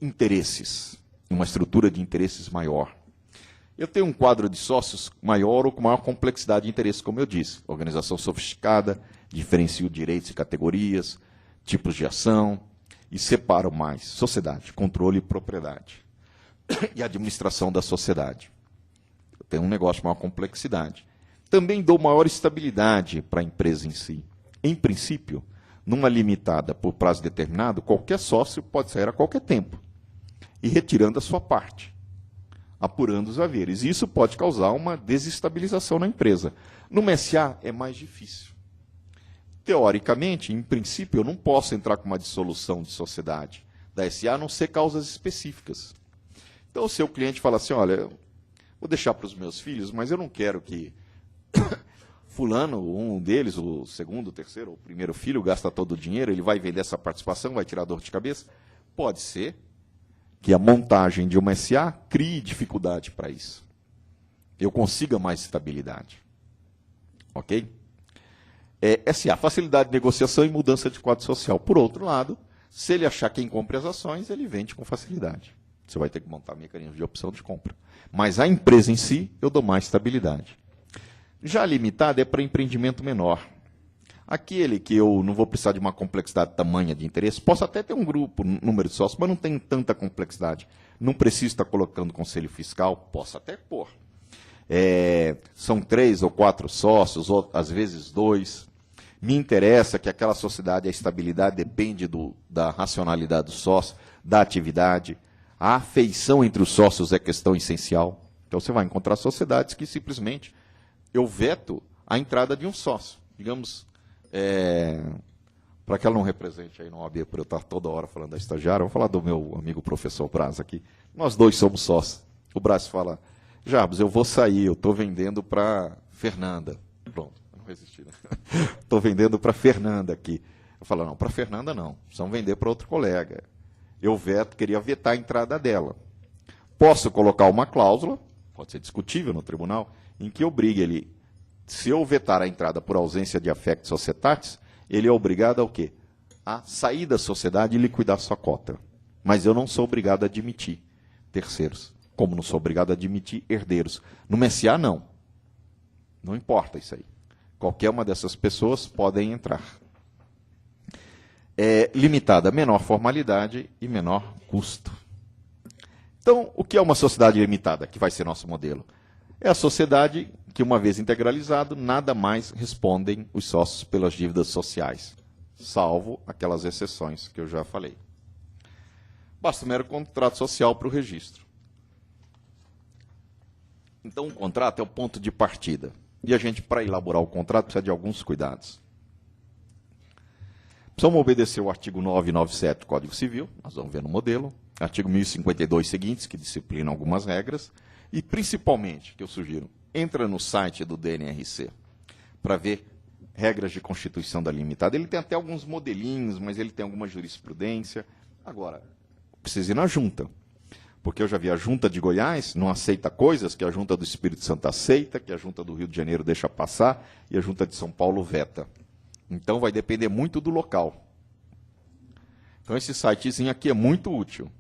interesses, uma estrutura de interesses maior. Eu tenho um quadro de sócios maior ou com maior complexidade de interesses, como eu disse. Organização sofisticada, diferencio direitos e categorias, tipos de ação, e separo mais sociedade, controle e propriedade. E administração da sociedade. Eu tenho um negócio de maior complexidade. Também dou maior estabilidade para a empresa em si. Em princípio, numa limitada por prazo determinado, qualquer sócio pode sair a qualquer tempo, e retirando a sua parte, apurando os haveres. E isso pode causar uma desestabilização na empresa. Numa SA é mais difícil. Teoricamente, em princípio, eu não posso entrar com uma dissolução de sociedade da SA, a não ser causas específicas. Então, o seu cliente fala assim, olha, eu vou deixar para os meus filhos, mas eu não quero que fulano, um deles, o segundo, o terceiro, o primeiro filho, gasta todo o dinheiro, ele vai vender essa participação, vai tirar dor de cabeça. Pode ser que a montagem de uma SA crie dificuldade para isso. Eu consiga mais estabilidade. Ok? SA, facilidade de negociação e mudança de quadro social. Por outro lado, se ele achar quem compre as ações, ele vende com facilidade. Você vai ter que montar mecanismos de opção de compra. Mas a empresa em si, eu dou mais estabilidade. Já a limitada é para empreendimento menor. Aquele que eu não vou precisar de uma complexidade tamanha de interesse, posso até ter um grupo, um número de sócios, mas não tem tanta complexidade. Não preciso estar colocando conselho fiscal, posso até pôr. São 3 ou 4 sócios, ou às vezes 2. Me interessa que aquela sociedade, a estabilidade depende da racionalidade do sócio, da atividade. A afeição entre os sócios é questão essencial. Então você vai encontrar sociedades que simplesmente eu veto a entrada de um sócio. Digamos, para que ela não represente aí no OAB, por eu estar toda hora falando da estagiária, vou falar do meu amigo professor Braz aqui. Nós dois somos sócios. O Braz fala, Jarbas, eu vou sair, eu estou vendendo para Fernanda. Pronto, não resisti. Né? Estou vendendo para Fernanda aqui. Eu falo, não, para Fernanda não, precisamos vender para outro colega. Eu queria vetar a entrada dela. Posso colocar uma cláusula, pode ser discutível no tribunal, em que obrigue ele, se eu vetar a entrada por ausência de affecto societatis, ele é obrigado a o quê? A sair da sociedade e liquidar sua cota. Mas eu não sou obrigado a admitir terceiros, como não sou obrigado a admitir herdeiros. No SA, não. Não importa isso aí. Qualquer uma dessas pessoas podem entrar. Limitada, menor formalidade e menor custo. Então, o que é uma sociedade limitada, que vai ser nosso modelo? É a sociedade que, uma vez integralizado, nada mais respondem os sócios pelas dívidas sociais, salvo aquelas exceções que eu já falei. Basta um mero contrato social para o registro. Então, o contrato é o ponto de partida. E a gente, para elaborar o contrato, precisa de alguns cuidados. Precisamos obedecer o artigo 997 do Código Civil, nós vamos ver no modelo. artigo 1052 seguintes, que disciplina algumas regras, e principalmente, que eu sugiro, entra no site do DNRC para ver regras de constituição da limitada. Ele tem até alguns modelinhos, mas ele tem alguma jurisprudência. Agora, precisa ir na junta, porque eu já vi a junta de Goiás não aceita coisas que a junta do Espírito Santo aceita, que a junta do Rio de Janeiro deixa passar, e a junta de São Paulo veta. Então vai depender muito do local. Então esse sitezinho aqui é muito útil.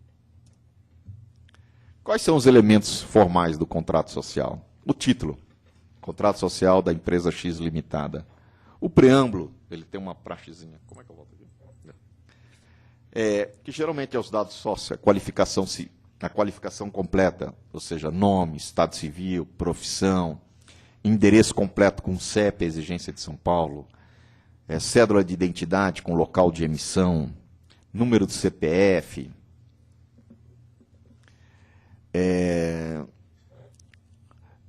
Quais são os elementos formais do contrato social? O título, contrato social da empresa X limitada. O preâmbulo, ele tem uma praxezinha. Como é que eu volto aqui? Que geralmente é os dados sócio, a qualificação completa, ou seja, nome, estado civil, profissão, endereço completo com CEP, exigência de São Paulo, cédula de identidade com local de emissão, número do CPF,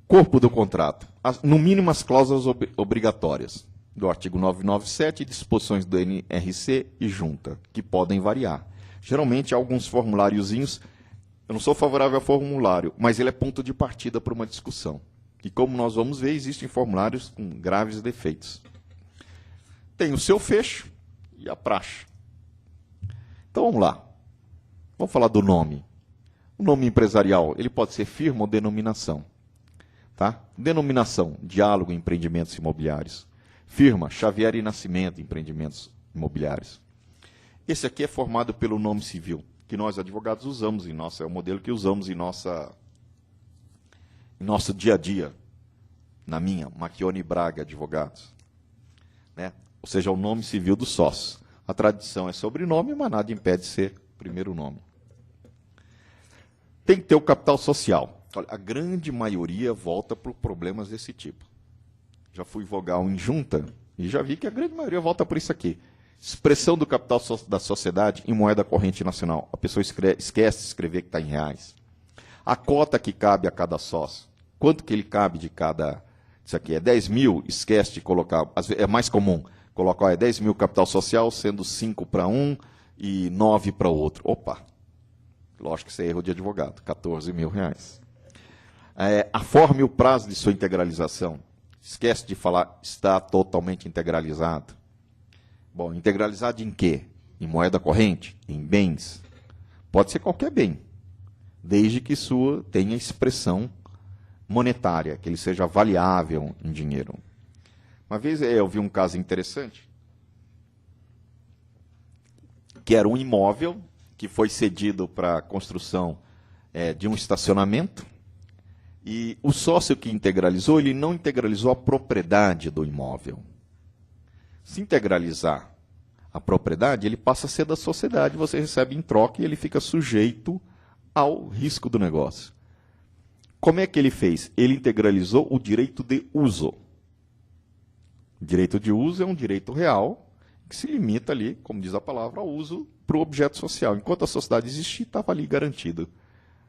corpo do contrato, no mínimo as cláusulas obrigatórias do artigo 997, disposições do NRC e junta, que podem variar. Geralmente, alguns formuláriozinhos, eu não sou favorável ao formulário, mas ele é ponto de partida para uma discussão. E como nós vamos ver, existem formulários com graves defeitos. Tem o seu fecho e a praxe. Então, vamos lá. Vamos falar do nome. O nome empresarial, ele pode ser firma ou denominação. Tá? Denominação, Diálogo Empreendimentos Imobiliários. Firma, Xavier e Nascimento Empreendimentos Imobiliários. Esse aqui é formado pelo nome civil, que nós advogados usamos é o modelo que usamos em nosso dia a dia. Na minha, Macchione Braga Advogados. Né? Ou seja, o nome civil do sócio. A tradição é sobrenome, mas nada impede ser primeiro nome. Tem que ter o capital social. Olha, a grande maioria volta por problemas desse tipo. Já fui vogal em junta e já vi que a grande maioria volta por isso aqui. Expressão do capital da sociedade em moeda corrente nacional. A pessoa esquece de escrever que está em reais. A cota que cabe a cada sócio. Quanto que ele cabe de cada... Isso aqui é 10 mil, esquece de colocar... É mais comum colocar 10 mil capital social, sendo 5 para um e 9 para o outro. Opa! Lógico que isso é erro de advogado. 14 mil reais. A forma e o prazo de sua integralização. Esquece de falar, está totalmente integralizado. Bom, integralizado em quê? Em moeda corrente? Em bens? Pode ser qualquer bem, desde que sua tenha expressão monetária, que ele seja avaliável em dinheiro. Uma vez eu vi um caso interessante, que era um imóvel que foi cedido para a construção de um estacionamento, e o sócio que integralizou, ele não integralizou a propriedade do imóvel. Se integralizar a propriedade, ele passa a ser da sociedade, você recebe em troca e ele fica sujeito ao risco do negócio. Como é que ele fez? Ele integralizou o direito de uso. O direito de uso é um direito real que se limita ali, como diz a palavra, ao uso para o objeto social. Enquanto a sociedade existir, estava ali garantido.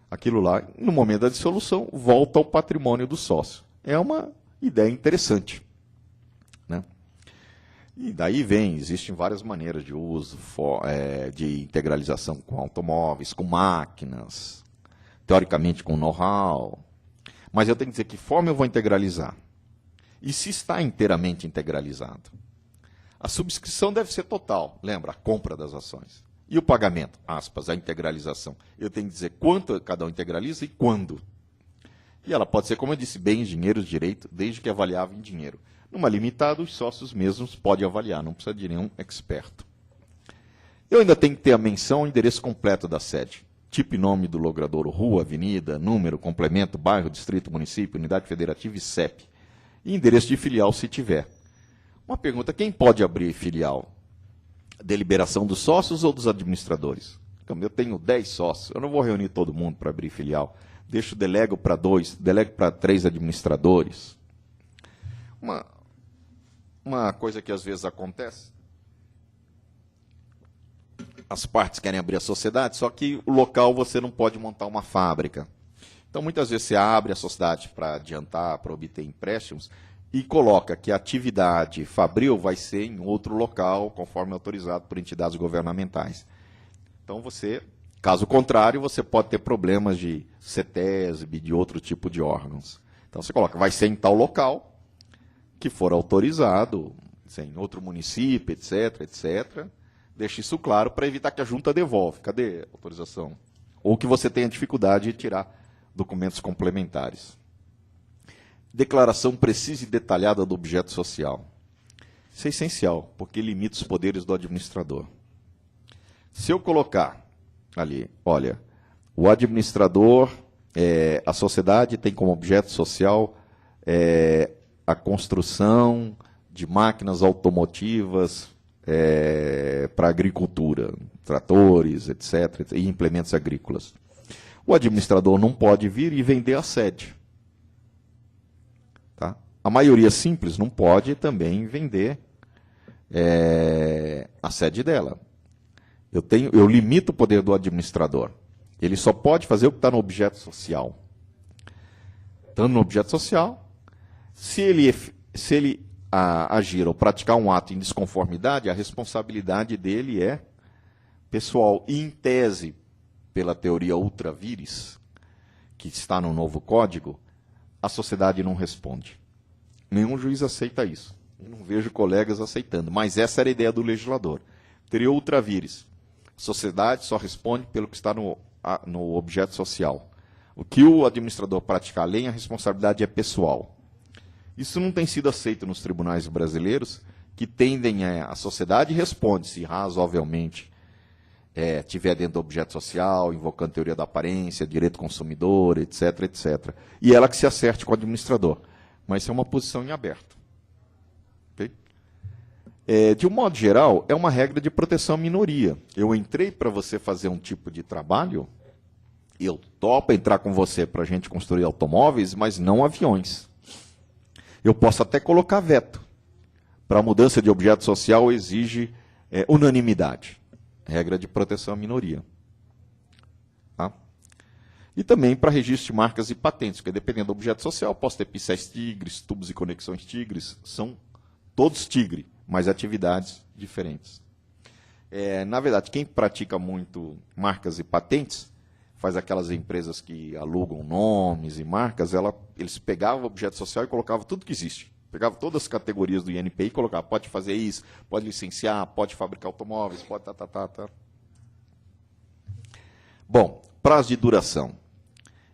Aquilo lá, no momento da dissolução, volta ao patrimônio do sócio. É uma ideia interessante. Né? E daí existem várias maneiras de uso, de integralização com automóveis, com máquinas, teoricamente com know-how. Mas eu tenho que dizer que forma eu vou integralizar. E se está inteiramente integralizado? A subscrição deve ser total, lembra, a compra das ações. E o pagamento, aspas, a integralização. Eu tenho que dizer quanto cada um integraliza e quando. E ela pode ser, como eu disse, bens, dinheiro, direito, desde que avaliável em dinheiro. Numa limitada, os sócios mesmos podem avaliar, não precisa de nenhum experto. Eu ainda tenho que ter a menção ao endereço completo da sede. Tipo e nome do logrador, rua, avenida, número, complemento, bairro, distrito, município, unidade federativa e CEP. E endereço de filial, se tiver. Uma pergunta, quem pode abrir filial? Deliberação dos sócios ou dos administradores? Eu tenho 10 sócios, eu não vou reunir todo mundo para abrir filial. Delego para 2, delego para 3 administradores. Uma coisa que às vezes acontece, as partes querem abrir a sociedade, só que o local você não pode montar uma fábrica. Então, muitas vezes você abre a sociedade para adiantar, para obter empréstimos, e coloca que a atividade fabril vai ser em outro local, conforme autorizado por entidades governamentais. Então, você Caso contrário, você pode ter problemas de CETESB, de outro tipo de órgãos. Então você coloca, vai ser em tal local, que for autorizado, em outro município, etc, etc. Deixe isso claro para evitar que a junta devolve. Cadê a autorização? Ou que você tenha dificuldade de tirar documentos complementares. Declaração precisa e detalhada do objeto social. Isso é essencial, porque limita os poderes do administrador. Se eu colocar ali, olha, o administrador, a sociedade tem como objeto social a construção de máquinas automotivas para agricultura, tratores, etc., e implementos agrícolas. O administrador não pode vir e vender a sede. Tá? A maioria simples não pode também vender a sede dela. Eu limito o poder do administrador. Ele só pode fazer o que está no objeto social. Estando no objeto social, se ele agir ou praticar um ato em desconformidade, a responsabilidade dele é pessoal. E, em tese, pela teoria ultra vires, que está no novo código, a sociedade não responde. Nenhum juiz aceita isso. Eu não vejo colegas aceitando, mas essa era a ideia do legislador. Teria ultra vires. A sociedade só responde pelo que está no objeto social. O que o administrador praticar além, a responsabilidade é pessoal. Isso não tem sido aceito nos tribunais brasileiros, que tendem a sociedade responde, se razoavelmente tiver dentro do objeto social, invocando teoria da aparência, direito consumidor, etc, etc. E ela que se acerte com o administrador. Mas isso é uma posição em aberto. Okay? De um modo geral, é uma regra de proteção à minoria. Eu entrei para você fazer um tipo de trabalho, eu topo entrar com você para a gente construir automóveis, mas não aviões. Eu posso até colocar veto. Para a mudança de objeto social exige unanimidade. Regra de proteção à minoria. Tá? E também para registro de marcas e patentes, porque dependendo do objeto social, posso ter pincéis tigres, tubos e conexões tigres, são todos tigre, mas atividades diferentes. Na verdade, quem pratica muito marcas e patentes, faz aquelas empresas que alugam nomes e marcas, eles pegavam o objeto social e colocavam tudo que existe. Pegavam todas as categorias do INPI e colocavam, pode fazer isso, pode licenciar, pode fabricar automóveis, pode tá. Bom, prazo de duração.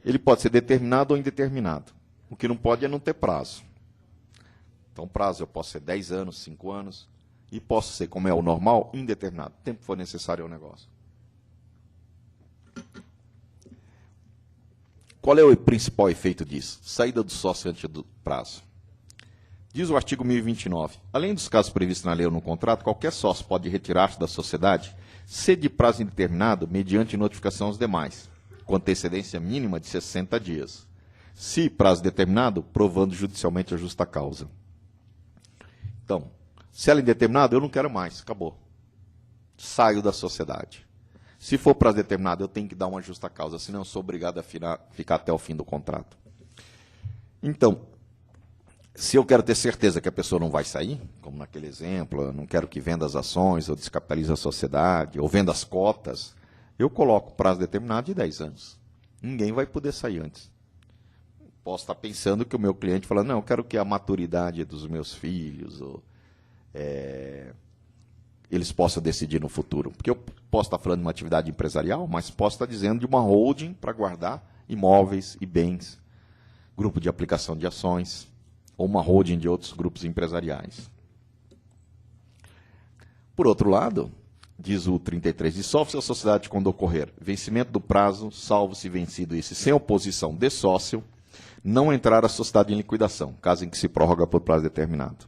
Ele pode ser determinado ou indeterminado. O que não pode é não ter prazo. Então, prazo eu posso ser 10 anos, 5 anos, e posso ser, como é o normal, indeterminado. O tempo que for necessário ao negócio. Qual é o principal efeito disso? Saída do sócio antes do prazo. Diz o artigo 1029. Além dos casos previstos na lei ou no contrato, qualquer sócio pode retirar-se da sociedade, se de prazo indeterminado, mediante notificação aos demais, com antecedência mínima de 60 dias. Se prazo determinado, provando judicialmente a justa causa. Então, se ela é indeterminada, eu não quero mais, acabou. Saio da sociedade. Se for prazo determinado, eu tenho que dar uma justa causa, senão eu sou obrigado a ficar até o fim do contrato. Então, se eu quero ter certeza que a pessoa não vai sair, como naquele exemplo, eu não quero que venda as ações, ou descapitalize a sociedade, ou venda as cotas, eu coloco prazo determinado de 10 anos. Ninguém vai poder sair antes. Posso estar pensando que o meu cliente fala, não, eu quero que a maturidade dos meus filhos, eles possam decidir no futuro. Porque eu posso estar falando de uma atividade empresarial, mas posso estar dizendo de uma holding para guardar imóveis e bens, grupo de aplicação de ações, ou uma holding de outros grupos empresariais. Por outro lado, diz o 33, dissolve-se a sociedade quando ocorrer vencimento do prazo, salvo-se vencido esse sem oposição de sócio, não entrar a sociedade em liquidação, caso em que se prorroga por prazo determinado.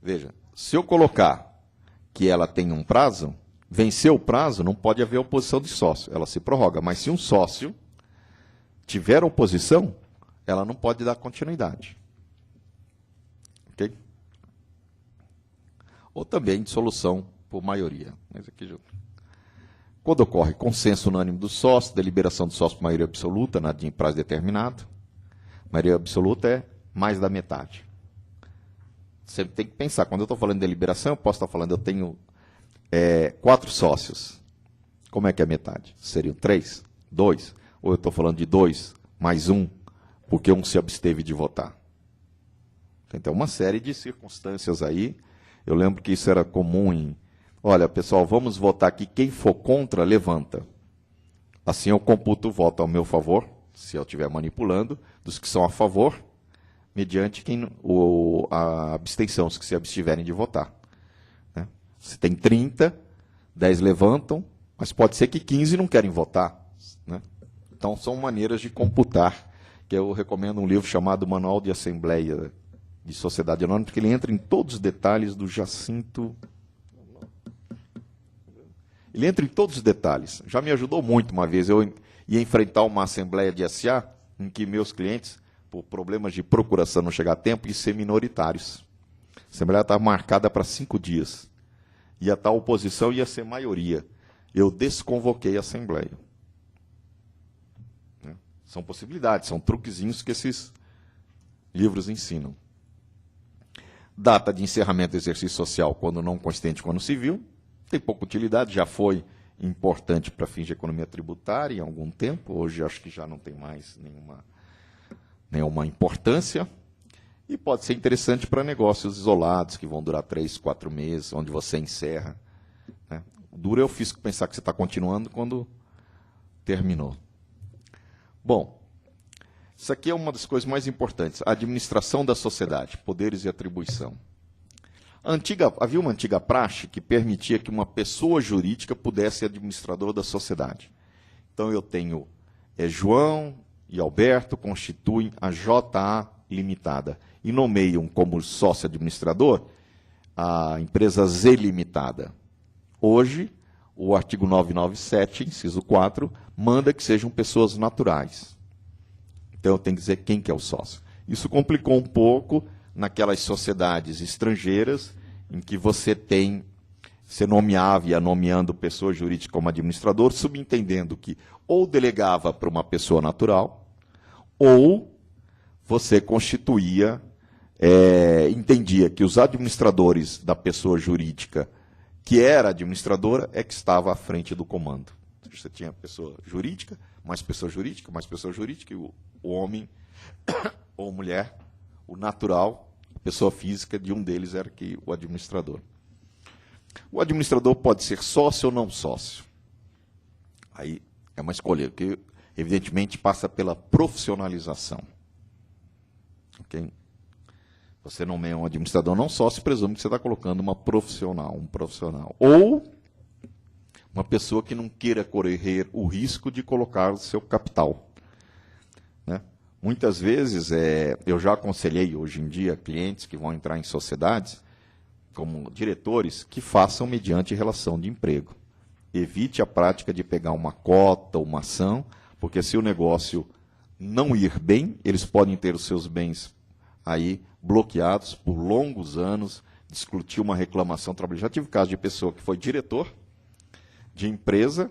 Veja, se eu colocar que ela tem um prazo, venceu o prazo, não pode haver oposição de sócio, ela se prorroga. Mas se um sócio tiver oposição, ela não pode dar continuidade. Ok? Ou também dissolução por maioria. Mas aqui já... Quando ocorre consenso unânime do sócio, deliberação do sócio por maioria absoluta, nada de prazo determinado. Maioria absoluta é mais da metade. Você tem que pensar, quando eu estou falando de deliberação, eu posso estar falando, eu tenho 4 sócios Como é que é metade? Seriam 3? 2? Ou eu estou falando de 2 mais 1, porque um se absteve de votar? Então, uma série de circunstâncias aí. Eu lembro que isso era comum em... Olha, pessoal, vamos votar aqui. Quem for contra, levanta. Assim eu computo o voto ao meu favor, se eu estiver manipulando, dos que são a favor, mediante a abstenção, os que se abstiverem de votar. Né? Se tem 30, 10 levantam, mas pode ser que 15 não querem votar. Né? Então, são maneiras de computar, que eu recomendo um livro chamado Manual de Assembleia de Sociedade Anônima, porque ele entra em todos os detalhes do Jacinto... Ele entra em todos os detalhes. Já me ajudou muito uma vez. Eu ia enfrentar uma assembleia de SA, em que meus clientes, por problemas de procuração não chegar a tempo, iam ser minoritários. A assembleia estava marcada para 5 dias. E a tal oposição ia ser maioria. Eu desconvoquei a assembleia. São possibilidades, são truquezinhos que esses livros ensinam. Data de encerramento do exercício social, quando não consistente, quando civil. Tem pouca utilidade, já foi importante para fins de economia tributária em algum tempo, hoje acho que já não tem mais nenhuma importância, e pode ser interessante para negócios isolados, que vão durar 3, 4 meses, onde você encerra. Né? O duro é o fisco pensar que você está continuando quando terminou. Bom, isso aqui é uma das coisas mais importantes, a administração da sociedade, poderes e atribuição. Havia uma antiga praxe que permitia que uma pessoa jurídica pudesse ser administrador da sociedade. Então, eu tenho João e Alberto constituem a JA Limitada e nomeiam como sócio administrador a empresa Z Limitada. Hoje, o artigo 997, inciso 4, manda que sejam pessoas naturais. Então, eu tenho que dizer quem que é o sócio. Isso complicou um pouco naquelas sociedades estrangeiras em que você nomeava e ia nomeando pessoa jurídica como administrador, subentendendo que ou delegava para uma pessoa natural, ou você constituía, entendia que os administradores da pessoa jurídica, que era administradora, é que estava à frente do comando. Você tinha pessoa jurídica, mais pessoa jurídica, mais pessoa jurídica, e o homem ou mulher, o natural, pessoa física, de um deles era o administrador. O administrador pode ser sócio ou não sócio. Aí é uma escolha, que evidentemente passa pela profissionalização. Okay? Você nomeia um administrador não sócio, presume que você está colocando um profissional. Ou uma pessoa que não queira correr o risco de colocar o seu capital. Né? Muitas vezes, eu já aconselhei hoje em dia clientes que vão entrar em sociedades, como diretores, que façam mediante relação de emprego. Evite a prática de pegar uma cota, uma ação, porque se o negócio não ir bem, eles podem ter os seus bens aí bloqueados por longos anos, discutir uma reclamação trabalhista. Já tive caso de pessoa que foi diretor de empresa,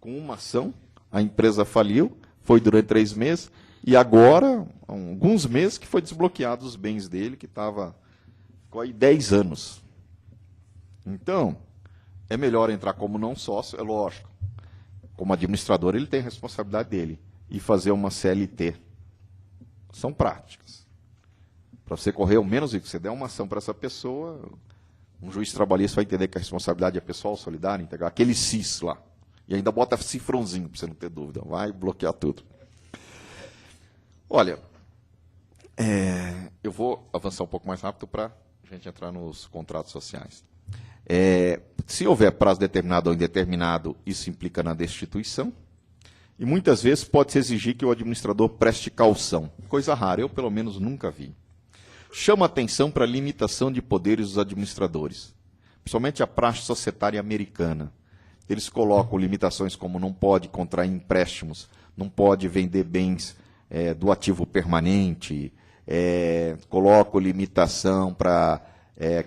com uma ação, a empresa faliu, foi durante 3 meses, e agora, há alguns meses, que foi desbloqueado os bens dele, que ficou aí 10 anos. Então, é melhor entrar como não sócio, é lógico. Como administrador, ele tem a responsabilidade dele. E fazer uma CLT. São práticas. Para você correr o menos risco, você der uma ação para essa pessoa, um juiz trabalhista vai entender que a responsabilidade é pessoal, solidária, integral, aquele CIS lá. E ainda bota cifrãozinho, para você não ter dúvida. Vai bloquear tudo. Olha, eu vou avançar um pouco mais rápido para a gente entrar nos contratos sociais. Se houver prazo determinado ou indeterminado, isso implica na destituição. E muitas vezes pode-se exigir que o administrador preste caução. Coisa rara, eu pelo menos nunca vi. Chama atenção para a limitação de poderes dos administradores, principalmente a praxe societária americana. Eles colocam limitações como não pode contrair empréstimos, não pode vender bens do ativo permanente, colocam limitação para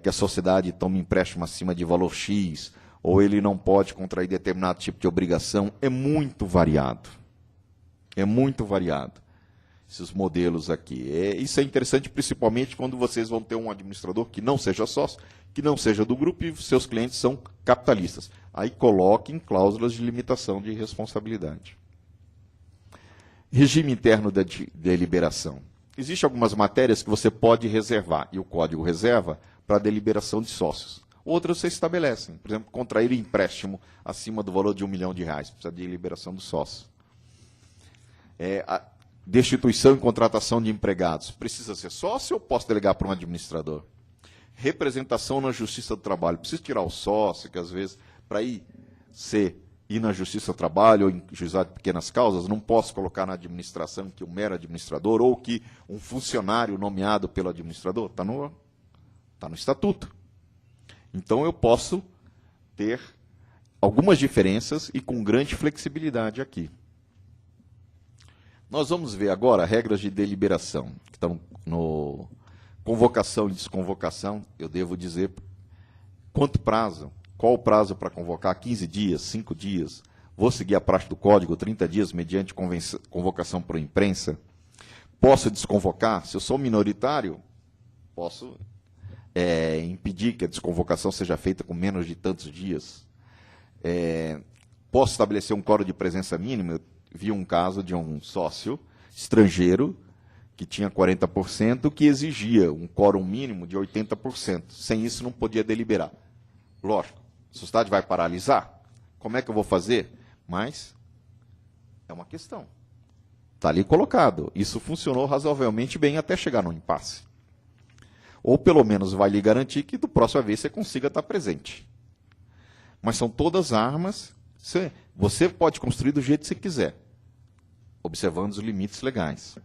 que a sociedade tome empréstimo acima de valor X, ou ele não pode contrair determinado tipo de obrigação. É muito variado. É muito variado. esses modelos aqui. Isso é interessante principalmente quando vocês vão ter um administrador que não seja sócio, que não seja do grupo e seus clientes são capitalistas. Aí coloquem cláusulas de limitação de responsabilidade. Regime interno da deliberação. Existem algumas matérias que você pode reservar, e o código reserva para a deliberação de sócios. Outras você estabelecem. Por exemplo, contrair empréstimo acima do valor de R$1 milhão, precisa de deliberação do sócio. A destituição e contratação de empregados. Precisa ser sócio ou posso delegar para um administrador? Representação na Justiça do Trabalho. Preciso tirar o sócio, que às vezes, para ir na Justiça do Trabalho ou em juizado de pequenas causas, não posso colocar na administração que um mero administrador ou que um funcionário nomeado pelo administrador. Está no estatuto. Então, eu posso ter algumas diferenças e com grande flexibilidade aqui. Nós vamos ver agora regras de deliberação, que estão no convocação e desconvocação. Eu devo dizer quanto prazo, qual o prazo para convocar, 15 dias, 5 dias. Vou seguir a praxe do código, 30 dias, mediante convocação por imprensa. Posso desconvocar? Se eu sou minoritário, posso impedir que a desconvocação seja feita com menos de tantos dias. Posso estabelecer um quórum de presença mínima. Eu vi um caso de um sócio estrangeiro que tinha 40%, que exigia um quórum mínimo de 80%. Sem isso, não podia deliberar. Lógico, a sociedade vai paralisar. Como é que eu vou fazer? Mas é uma questão. Está ali colocado. Isso funcionou razoavelmente bem até chegar no impasse. Ou, pelo menos, vai lhe garantir que, da próxima vez, você consiga estar presente. Mas são todas armas. Você pode construir do jeito que você quiser, observando os limites legais.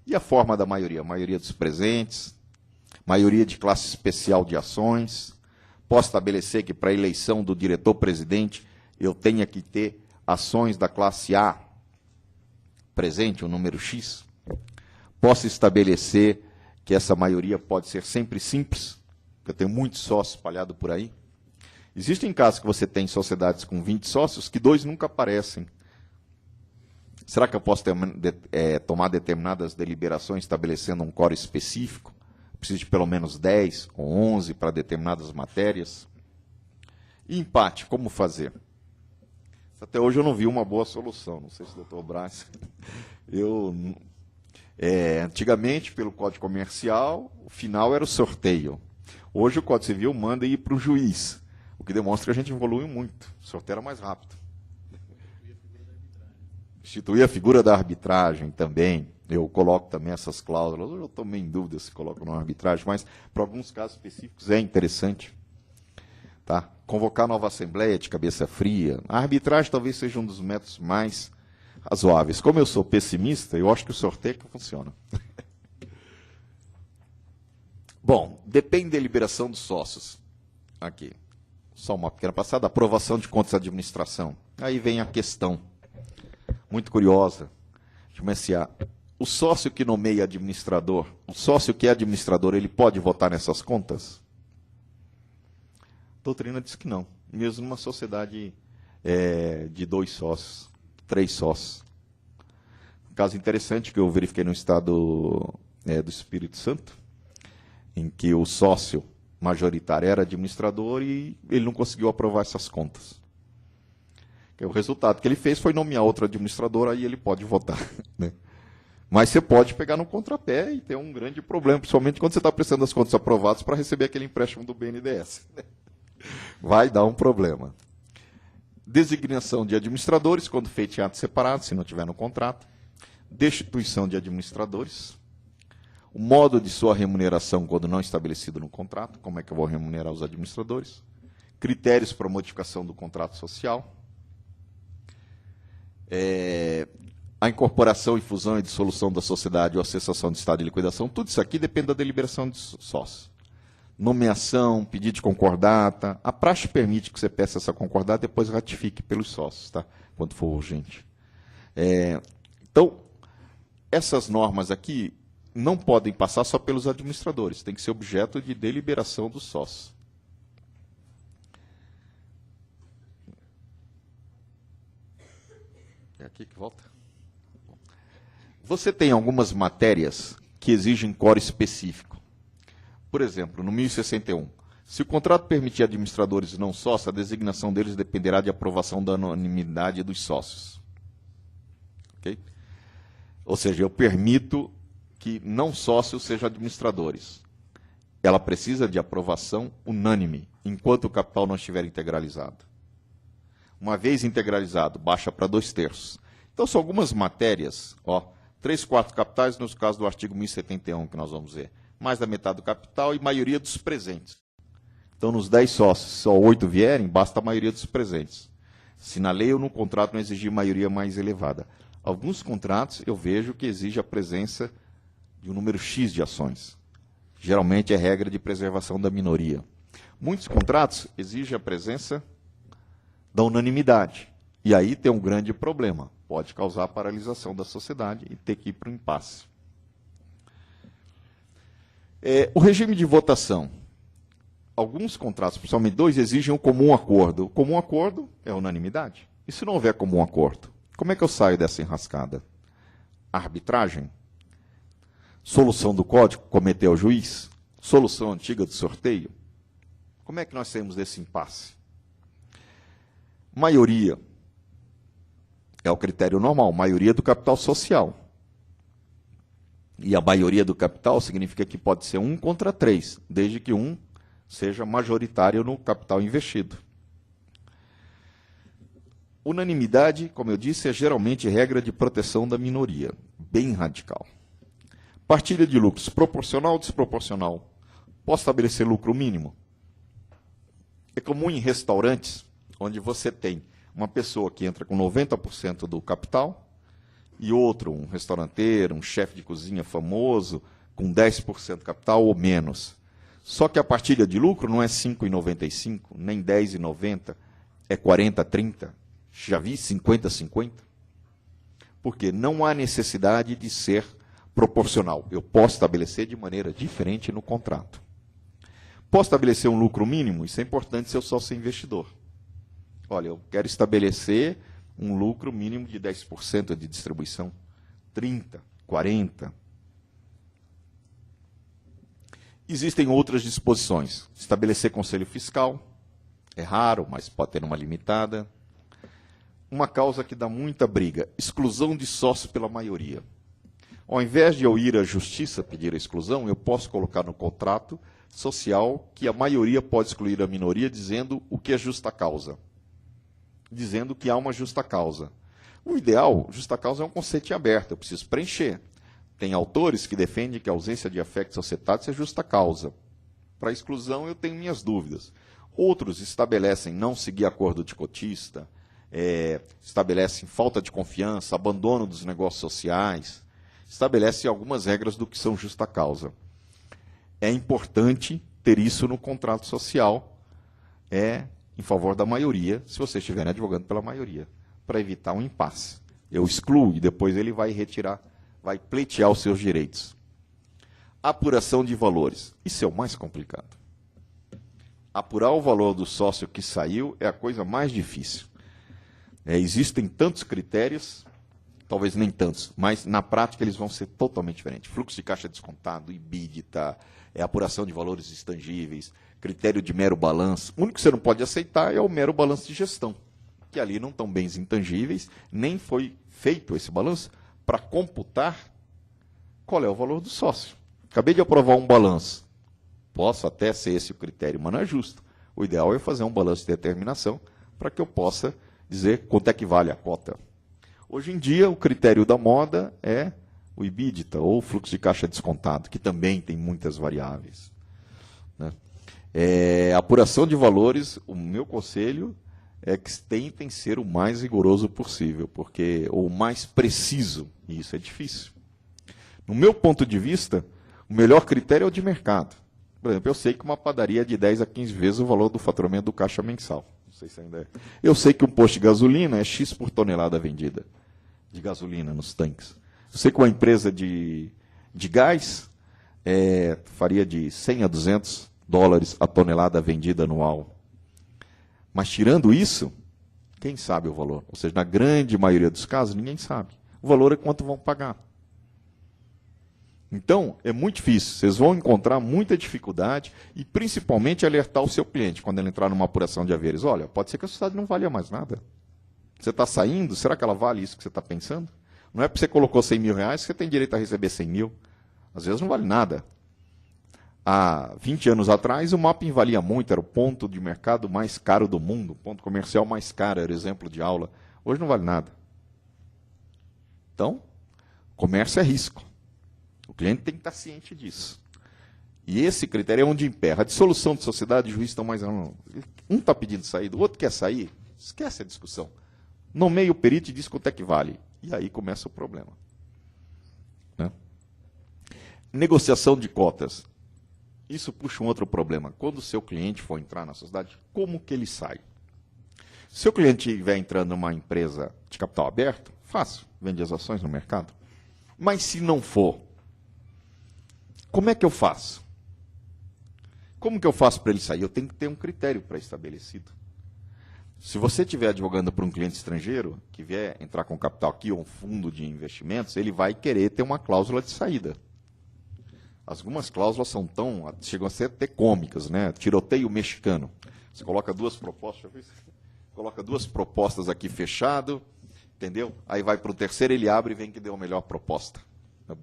E a forma da maioria? Maioria dos presentes, maioria de classe especial de ações. Posso estabelecer que, para a eleição do diretor-presidente, eu tenha que ter ações da classe A presente, o número X. Posso estabelecer que essa maioria pode ser sempre simples, porque eu tenho muitos sócios espalhados por aí. Existem casos que você tem sociedades com 20 sócios que 2 nunca aparecem. Será que eu posso tomar determinadas deliberações estabelecendo um quórum específico? Preciso de pelo menos 10 ou 11 para determinadas matérias? E empate, como fazer? Até hoje eu não vi uma boa solução. Não sei se o doutor Braz... antigamente, pelo Código Comercial, o final era o sorteio. Hoje o Código Civil manda ir para o juiz, o que demonstra que a gente evoluiu muito. O sorteio era mais rápido. Instituir a figura da arbitragem também. Eu coloco também essas cláusulas. Eu estou meio em dúvida se coloco na arbitragem, mas para alguns casos específicos é interessante. Tá? Convocar nova assembleia de cabeça fria. A arbitragem talvez seja um dos métodos mais razoáveis. Como eu sou pessimista, eu acho que o sorteio é que funciona. Bom, depende da deliberação dos sócios. Aqui. Só uma pequena passada. Aprovação de contas de administração. Aí vem a questão muito curiosa. O sócio que nomeia administrador, o sócio que é administrador, ele pode votar nessas contas? A doutrina diz que não. Mesmo numa sociedade de 2 sócios, 3 sócios. Um caso interessante que eu verifiquei no estado do Espírito Santo, em que o sócio majoritário era administrador e ele não conseguiu aprovar essas contas. O resultado que ele fez foi nomear outro administrador, aí ele pode votar. Né? Mas você pode pegar no contrapé e ter um grande problema, principalmente quando você está precisando das contas aprovadas para receber aquele empréstimo do BNDES. Vai dar um problema. Designação de administradores, quando feito em ato separado, se não tiver no contrato. Destituição de administradores. O modo de sua remuneração, quando não estabelecido no contrato. Como é que eu vou remunerar os administradores? Critérios para modificação do contrato social. A incorporação e fusão e dissolução da sociedade ou a cessação de estado de liquidação, tudo isso aqui depende da deliberação de sócios. Nomeação, pedido de concordata. A praxe permite que você peça essa concordata e depois ratifique pelos sócios, tá? Quando for urgente. Então, essas normas aqui não podem passar só pelos administradores, tem que ser objeto de deliberação dos sócios. É aqui que volta? Você tem algumas matérias que exigem core específico. Por exemplo, no 1061, se o contrato permitir administradores não sócios, a designação deles dependerá de aprovação da unanimidade dos sócios. Okay? Ou seja, eu permito que não sócios sejam administradores. Ela precisa de aprovação unânime, enquanto o capital não estiver integralizado. Uma vez integralizado, baixa para 2/3. Então, são algumas matérias, 3/4 capitais, no caso do artigo 1071, que nós vamos ver. Mais da metade do capital e maioria dos presentes. Então, nos 10 sócios, se só 8 vierem, basta a maioria dos presentes. Se na lei ou no contrato não exigir maioria mais elevada. Alguns contratos eu vejo que exige a presença de um número X de ações. Geralmente é regra de preservação da minoria. Muitos contratos exigem a presença da unanimidade. E aí tem um grande problema. Pode causar paralisação da sociedade e ter que ir para o impasse. O regime de votação. Alguns contratos, principalmente 2, exigem um comum acordo. O comum acordo é a unanimidade. E se não houver comum acordo? Como é que eu saio dessa enrascada? Arbitragem? Solução do código, cometer ao juiz? Solução antiga do sorteio? Como é que nós saímos desse impasse? Maioria. É o critério normal, maioria do capital social. E a maioria do capital significa que pode ser 1 contra 3, desde que 1 seja majoritário no capital investido. Unanimidade, como eu disse, é geralmente regra de proteção da minoria, bem radical. Partilha de lucros, proporcional ou desproporcional? Posso estabelecer lucro mínimo? É comum em restaurantes, onde você tem uma pessoa que entra com 90% do capital e outro, um restauranteiro, um chefe de cozinha famoso, com 10% do capital ou menos. Só que a partilha de lucro não é 5,95, nem 10,90, é 40-30. Já vi 50-50? Porque não há necessidade de ser proporcional. Eu posso estabelecer de maneira diferente no contrato. Posso estabelecer um lucro mínimo? Isso é importante se eu sou investidor. Olha, eu quero estabelecer um lucro mínimo de 10% de distribuição, 30%, 40%. Existem outras disposições. Estabelecer conselho fiscal, é raro, mas pode ter uma limitada. Uma causa que dá muita briga, exclusão de sócio pela maioria. Ao invés de eu ir à justiça pedir a exclusão, eu posso colocar no contrato social que a maioria pode excluir a minoria, dizendo o que é justa causa. Dizendo que há uma justa causa. O ideal, justa causa é um conceito aberto, eu preciso preencher. Tem autores que defendem que a ausência de affecto societatis é justa causa. Para exclusão, eu tenho minhas dúvidas. Outros estabelecem não seguir acordo de cotista, estabelecem falta de confiança, abandono dos negócios sociais, estabelecem algumas regras do que são justa causa. É importante ter isso no contrato social, em favor da maioria, se vocês estiverem advogando pela maioria, para evitar um impasse. Eu excluo e depois ele vai retirar, vai pleitear os seus direitos. Apuração de valores. Isso é o mais complicado. Apurar o valor do sócio que saiu é a coisa mais difícil. Existem tantos critérios, talvez nem tantos, mas na prática eles vão ser totalmente diferentes. Fluxo de caixa descontado, EBITDA, apuração de valores extangíveis, critério de mero balanço. O único que você não pode aceitar é o mero balanço de gestão, que ali não estão bens intangíveis, nem foi feito esse balanço para computar qual é o valor do sócio. Acabei de aprovar um balanço. Posso até ser esse o critério, mas não é justo. O ideal é fazer um balanço de determinação para que eu possa dizer quanto é que vale a cota. Hoje em dia, o critério da moda é o EBITDA, ou o fluxo de caixa descontado, que também tem muitas variáveis. Né? Apuração de valores, o meu conselho é que tentem ser o mais rigoroso possível, porque o mais preciso, e isso é difícil. No meu ponto de vista, o melhor critério é o de mercado. Por exemplo, eu sei que uma padaria é de 10 a 15 vezes o valor do faturamento do caixa mensal. Não sei se ainda é. Eu sei que um posto de gasolina é X por tonelada vendida de gasolina nos tanques. Eu sei que uma empresa de gás faria de 100 a 200 dólares a tonelada vendida anual. Mas tirando isso, quem sabe o valor? Ou seja, na grande maioria dos casos, ninguém sabe. O valor é quanto vão pagar. Então, é muito difícil. Vocês vão encontrar muita dificuldade e, principalmente, alertar o seu cliente quando ele entrar numa apuração de haveres. Olha, pode ser que a sociedade não valha mais nada. Você está saindo, será que ela vale isso que você está pensando? Não é porque você colocou 100 mil reais que você tem direito a receber 100 mil. Às vezes não vale nada. Há 20 anos atrás, o mapping valia muito, era o ponto de mercado mais caro do mundo, o ponto comercial mais caro, era exemplo de aula. Hoje não vale nada. Então, comércio é risco. O cliente tem que estar ciente disso. E esse critério é onde emperra. A dissolução de sociedade, os juízes estão mais... Um está pedindo saída, o outro quer sair. Esquece a discussão. Nomeia o perito e diz quanto é que vale. E aí começa o problema. Né? Negociação de cotas. Isso puxa um outro problema. Quando o seu cliente for entrar na sociedade, como que ele sai? Se o cliente estiver entrando numa empresa de capital aberto, fácil, vende as ações no mercado. Mas se não for, como é que eu faço? Como que eu faço para ele sair? Eu tenho que ter um critério pré-estabelecido. Se você estiver advogando para um cliente estrangeiro, que vier entrar com capital aqui, ou um fundo de investimentos, ele vai querer ter uma cláusula de saída. Algumas cláusulas chegam a ser até cômicas, né? Tiroteio mexicano. Você coloca duas propostas, coloca duas propostas aqui fechado, entendeu? Aí vai para o terceiro, ele abre e vem que deu a melhor proposta.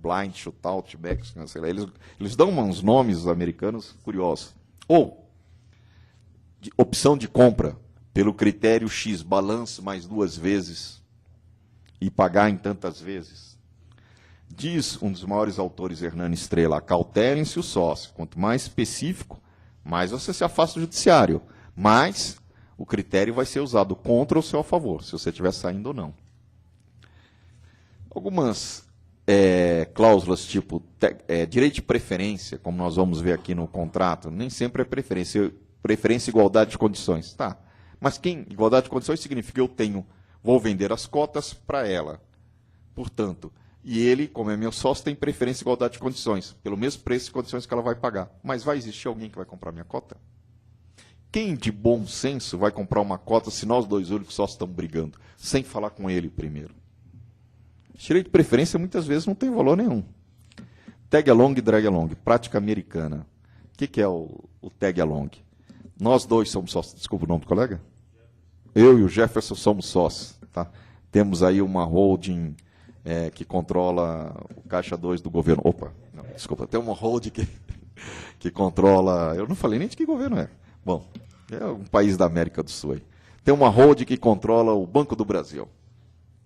Blind, shootout, back, sei lá. Eles dão uns nomes americanos curiosos. Ou, opção de compra, pelo critério X, balanço mais 2 vezes e pagar em tantas vezes. Diz um dos maiores autores, Hernani Estrela, cautelem-se o sócio. Quanto mais específico, mais você se afasta do judiciário. Mais o critério vai ser usado contra ou seu a favor, se você estiver saindo ou não. Algumas cláusulas tipo direito de preferência, como nós vamos ver aqui no contrato, nem sempre é preferência. Preferência e igualdade de condições. Tá. Mas igualdade de condições significa que vou vender as cotas para ela. Portanto, e ele, como é meu sócio, tem preferência e igualdade de condições, pelo mesmo preço e condições que ela vai pagar. Mas vai existir alguém que vai comprar minha cota? Quem de bom senso vai comprar uma cota se nós dois únicos sócios estamos brigando, sem falar com ele primeiro? Direito de preferência muitas vezes não tem valor nenhum. Tag along e drag along, prática americana. O que é o tag along? Nós dois somos sócios. Desculpa o nome do colega? Eu e o Jefferson somos sócios. Tá? Temos aí uma holding que controla o Caixa 2 do governo. Opa, não, desculpa, tem uma holding que controla... Eu não falei nem de que governo é. Bom, é um país da América do Sul aí. Tem uma holding que controla o Banco do Brasil.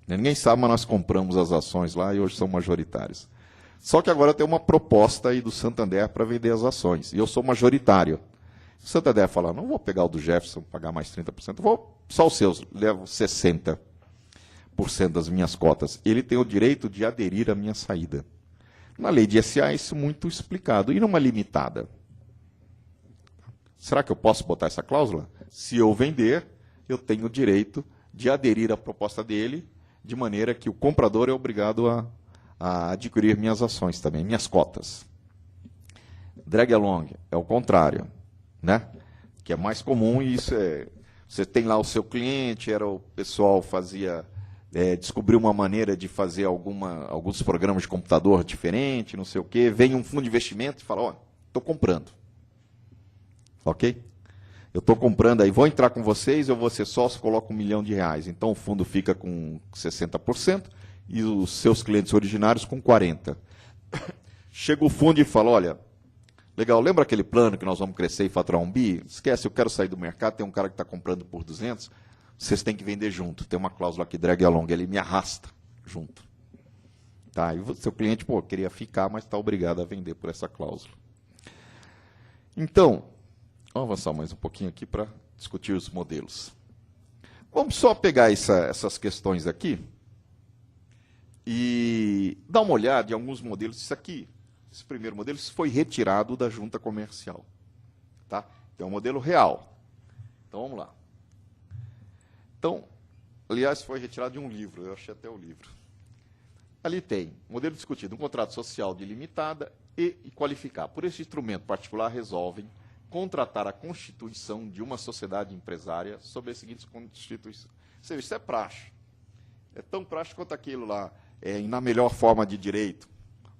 Ninguém sabe, mas nós compramos as ações lá e hoje são majoritários. Só que agora tem uma proposta aí do Santander para vender as ações. E eu sou majoritário. O Santander fala, não vou pegar o do Jefferson, pagar mais 30%, vou só os seus, levo 60% das minhas cotas. Ele tem o direito de aderir à minha saída. Na lei de SA, isso muito explicado. E numa limitada? Será que eu posso botar essa cláusula? Se eu vender, eu tenho o direito de aderir à proposta dele, de maneira que o comprador é obrigado a adquirir minhas ações também, minhas cotas. Drag along é o contrário, né? Que é mais comum, e isso você tem lá o seu cliente, o pessoal descobriu uma maneira de fazer alguns programas de computador diferente, não sei o quê, vem um fundo de investimento e fala, ó, estou comprando. Ok? Eu estou comprando aí, vou entrar com vocês, eu vou ser sócio, coloco R$1 milhão. Então o fundo fica com 60% e os seus clientes originários com 40%. Chega o fundo e fala, olha, legal, lembra aquele plano que nós vamos crescer e faturar 1 bi? Esquece, eu quero sair do mercado, tem um cara que está comprando por 200, vocês têm que vender junto. Tem uma cláusula aqui, drag along, ele me arrasta junto. Tá, e o seu cliente, queria ficar, mas está obrigado a vender por essa cláusula. Então, vamos avançar mais um pouquinho aqui para discutir os modelos. Vamos só pegar essas questões aqui e dar uma olhada em alguns modelos. Isso aqui, esse primeiro modelo, isso foi retirado da junta comercial. Tá? Então, é um modelo real. Então, vamos lá. Então, aliás, foi retirado de um livro, eu achei até o livro. Ali tem, modelo discutido, um contrato social de limitada e qualificar. Por esse instrumento particular, resolvem contratar a constituição de uma sociedade empresária sob as seguintes constituições. Isso é praxe. É tão praxe quanto aquilo lá, na melhor forma de direito.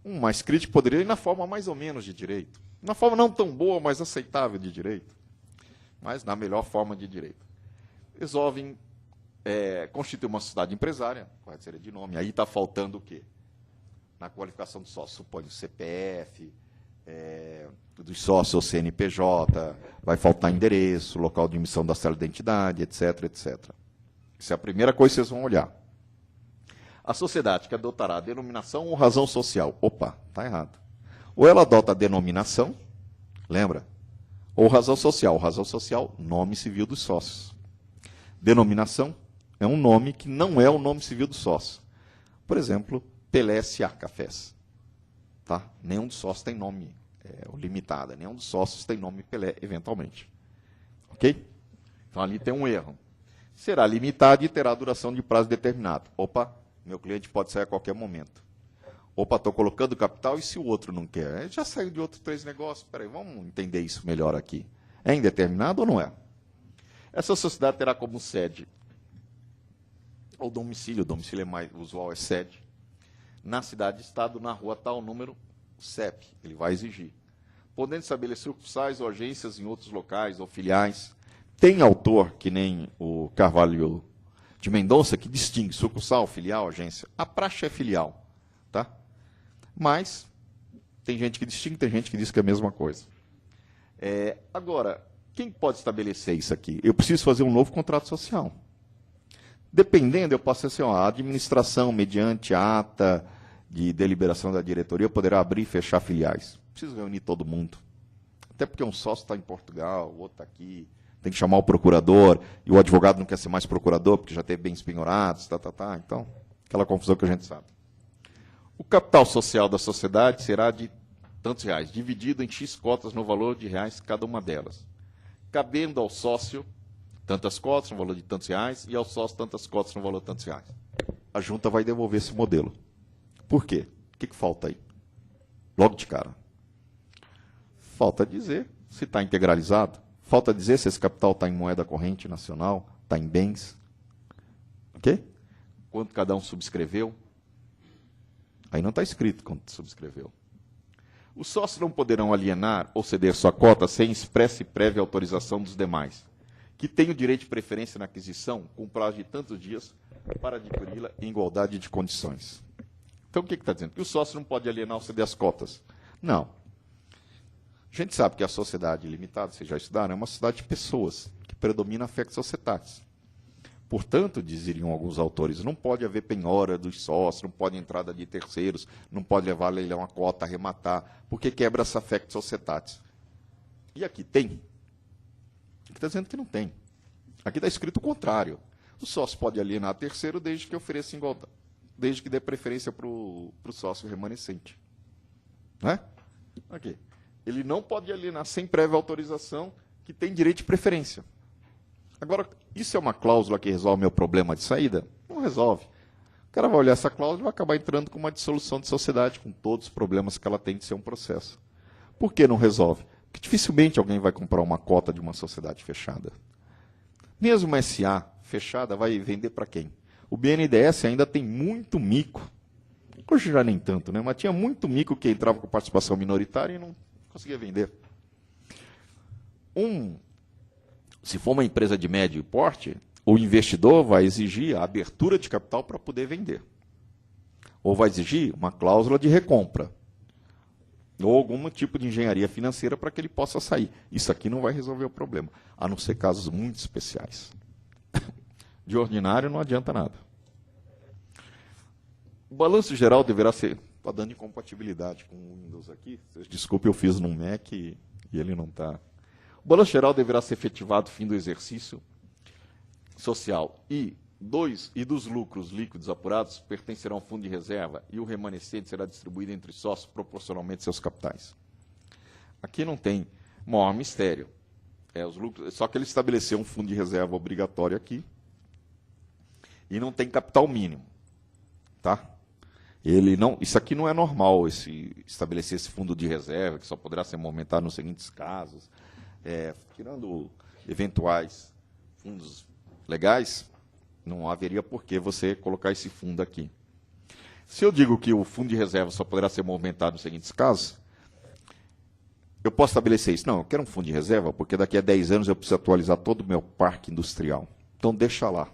Um mais crítico poderia ir na forma mais ou menos de direito. Na forma não tão boa, mas aceitável de direito. Mas na melhor forma de direito. Resolvem constituir uma sociedade empresária, correto seria de nome. Aí está faltando o quê? Na qualificação do sócio, supõe o CPF, dos sócios, o CNPJ, vai faltar endereço, local de emissão da cédula de identidade, etc, etc. Essa é a primeira coisa que vocês vão olhar. A sociedade que adotará a denominação ou razão social. Opa, está errado. Ou ela adota a denominação, lembra? Ou razão social. Razão social, nome civil dos sócios. Denominação é um nome que não é o nome civil do sócio. Por exemplo, Pelé S.A. Cafés. Tá? Nenhum dos sócios tem nome limitada. Nenhum dos sócios tem nome Pelé, eventualmente. Ok? Então, ali tem um erro. Será limitado e terá duração de prazo determinado. Opa, meu cliente pode sair a qualquer momento. Opa, estou colocando capital e se o outro não quer? Já saiu de outros 3 negócios. Espera aí, vamos entender isso melhor aqui. É indeterminado ou não é? Essa sociedade terá como sede ou domicílio é mais usual, é sede, na cidade, estado, na rua tal, número, CEP, ele vai exigir. Podendo estabelecer sucursais ou agências em outros locais ou filiais. Tem autor, que nem o Carvalho de Mendonça, que distingue sucursal, filial, agência. A praxe é filial, tá? Mas tem gente que distingue, tem gente que diz que é a mesma coisa. Agora, quem pode estabelecer isso aqui? Eu preciso fazer um novo contrato social. Dependendo, eu posso dizer assim, a administração, mediante ata de deliberação da diretoria, poderá abrir e fechar filiais. Preciso reunir todo mundo. Até porque um sócio está em Portugal, o outro está aqui, tem que chamar o procurador, e o advogado não quer ser mais procurador, porque já teve bens penhorados, então, aquela confusão que a gente sabe. O capital social da sociedade será de tantos reais, dividido em X cotas no valor de reais cada uma delas, cabendo ao sócio tantas cotas no valor de tantos reais e ao sócio tantas cotas no valor de tantos reais. A junta vai devolver esse modelo. Por quê? O que falta aí? Logo de cara. Falta dizer se está integralizado. Falta dizer se esse capital está em moeda corrente nacional, está em bens. Ok? Quanto cada um subscreveu. Aí não está escrito quanto subscreveu. Os sócios não poderão alienar ou ceder sua cota sem expressa e prévia autorização dos demais, que têm o direito de preferência na aquisição com prazo de tantos dias para adquiri-la em igualdade de condições. Então, o que está dizendo? Que o sócio não pode alienar ou ceder as cotas. Não. A gente sabe que a sociedade limitada, vocês já estudaram, é uma sociedade de pessoas, que predomina a fecta societatis. Portanto, dizeriam alguns autores, não pode haver penhora dos sócios, não pode entrada de terceiros, não pode levar a leilão a cota, arrematar, porque quebra essa fecta societatis. E aqui tem. Aqui está dizendo que não tem. Aqui está escrito o contrário. O sócio pode alienar terceiro desde que ofereça igualdade, desde que dê preferência para o sócio remanescente. Não é? Aqui. Ele não pode alienar sem prévia autorização, que tem direito de preferência. Agora, isso é uma cláusula que resolve meu problema de saída? Não resolve. O cara vai olhar essa cláusula e vai acabar entrando com uma dissolução de sociedade, com todos os problemas que ela tem de ser um processo. Por que não resolve? Porque dificilmente alguém vai comprar uma cota de uma sociedade fechada. Mesmo uma SA fechada vai vender para quem? O BNDES ainda tem muito mico. Hoje já nem tanto, né? Mas tinha muito mico que entrava com participação minoritária e não conseguia vender. Se for uma empresa de médio porte, o investidor vai exigir a abertura de capital para poder vender. Ou vai exigir uma cláusula de recompra. Ou algum tipo de engenharia financeira para que ele possa sair. Isso aqui não vai resolver o problema, a não ser casos muito especiais. De ordinário não adianta nada. O balanço geral deverá ser... Está dando incompatibilidade com o Windows aqui. Desculpe, eu fiz num Mac e ele não está... O balanço geral deverá ser efetivado no fim do exercício social e dos lucros líquidos apurados pertencerão ao fundo de reserva e o remanescente será distribuído entre sócios proporcionalmente seus capitais. Aqui não tem maior mistério. Os lucros, só que ele estabeleceu um fundo de reserva obrigatório aqui e não tem capital mínimo. Tá? Isso aqui não é normal, estabelecer esse fundo de reserva, que só poderá ser movimentado nos seguintes casos. Tirando eventuais fundos legais, não haveria por que você colocar esse fundo aqui. Se eu digo que o fundo de reserva só poderá ser movimentado nos seguintes casos, eu posso estabelecer isso. Não, eu quero um fundo de reserva, porque daqui a 10 anos eu preciso atualizar todo o meu parque industrial. Então, deixa lá.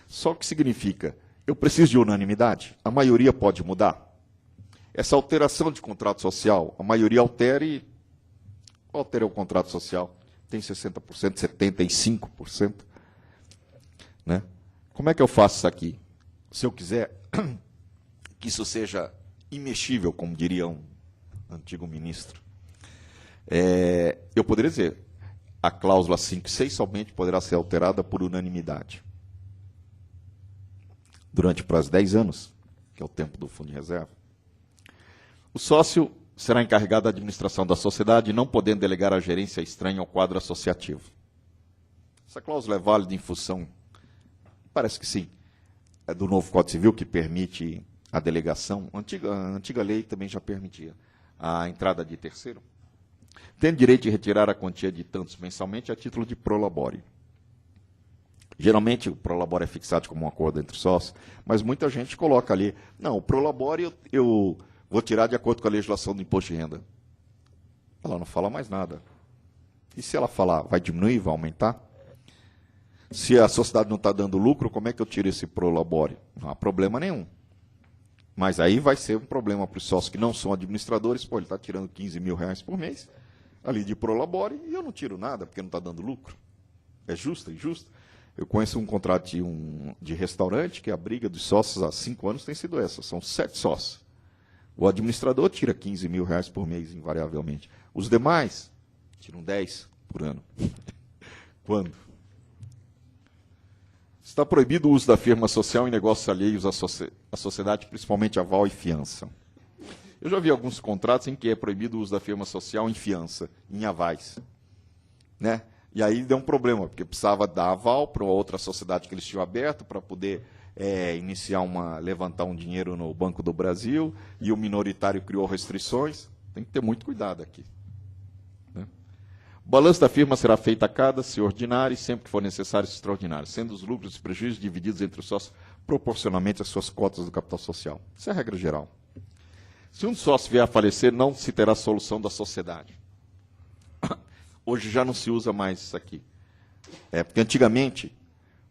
Só que significa, eu preciso de unanimidade. A maioria pode mudar. Essa alteração de contrato social, a maioria altera e... altera o contrato social. Tem 60%, 75%. Né? Como é que eu faço isso aqui? Se eu quiser que isso seja imexível, como diria um antigo ministro, eu poderia dizer, a cláusula 5 e 6 somente poderá ser alterada por unanimidade. Durante prazo de 10 anos, que é o tempo do fundo de reserva. O sócio será encarregado da administração da sociedade, não podendo delegar a gerência estranha ao quadro associativo. Essa cláusula é válida em função, parece que sim, é do novo Código Civil, que permite a delegação. A antiga lei também já permitia a entrada de terceiro. Tendo direito de retirar a quantia de tantos mensalmente a título de prolabore. Geralmente o prolabore é fixado como um acordo entre sócios, mas muita gente coloca ali, não, o prolabore eu vou tirar de acordo com a legislação do imposto de renda. Ela não fala mais nada. E se ela falar, vai diminuir, vai aumentar? Se a sociedade não está dando lucro, como é que eu tiro esse prolabore? Não há problema nenhum. Mas aí vai ser um problema para os sócios que não são administradores. Pô, ele está tirando 15 mil reais por mês, ali de prolabore, e eu não tiro nada, porque não está dando lucro. É justo, é injusto? Eu conheço um contrato de restaurante, que a briga dos sócios há 5 anos tem sido essa. São 7 sócios. O administrador tira 15 mil reais por mês, invariavelmente. Os demais tiram 10 por ano. Quando? Está proibido o uso da firma social em negócios alheios à sociedade, principalmente aval e fiança. Eu já vi alguns contratos em que é proibido o uso da firma social em fiança, em avais. Né? E aí deu um problema, porque precisava dar aval para outra sociedade que eles tinham aberto para poder levantar um dinheiro no Banco do Brasil, e o minoritário criou restrições. Tem que ter muito cuidado aqui. O balanço da firma será feito a cada se ordinário e sempre que for necessário extraordinário, sendo os lucros e prejuízos divididos entre os sócios proporcionalmente às suas cotas do capital social. Isso é a regra geral. Se um sócio vier a falecer, não se terá solução da sociedade. Hoje já não se usa mais isso aqui. Porque antigamente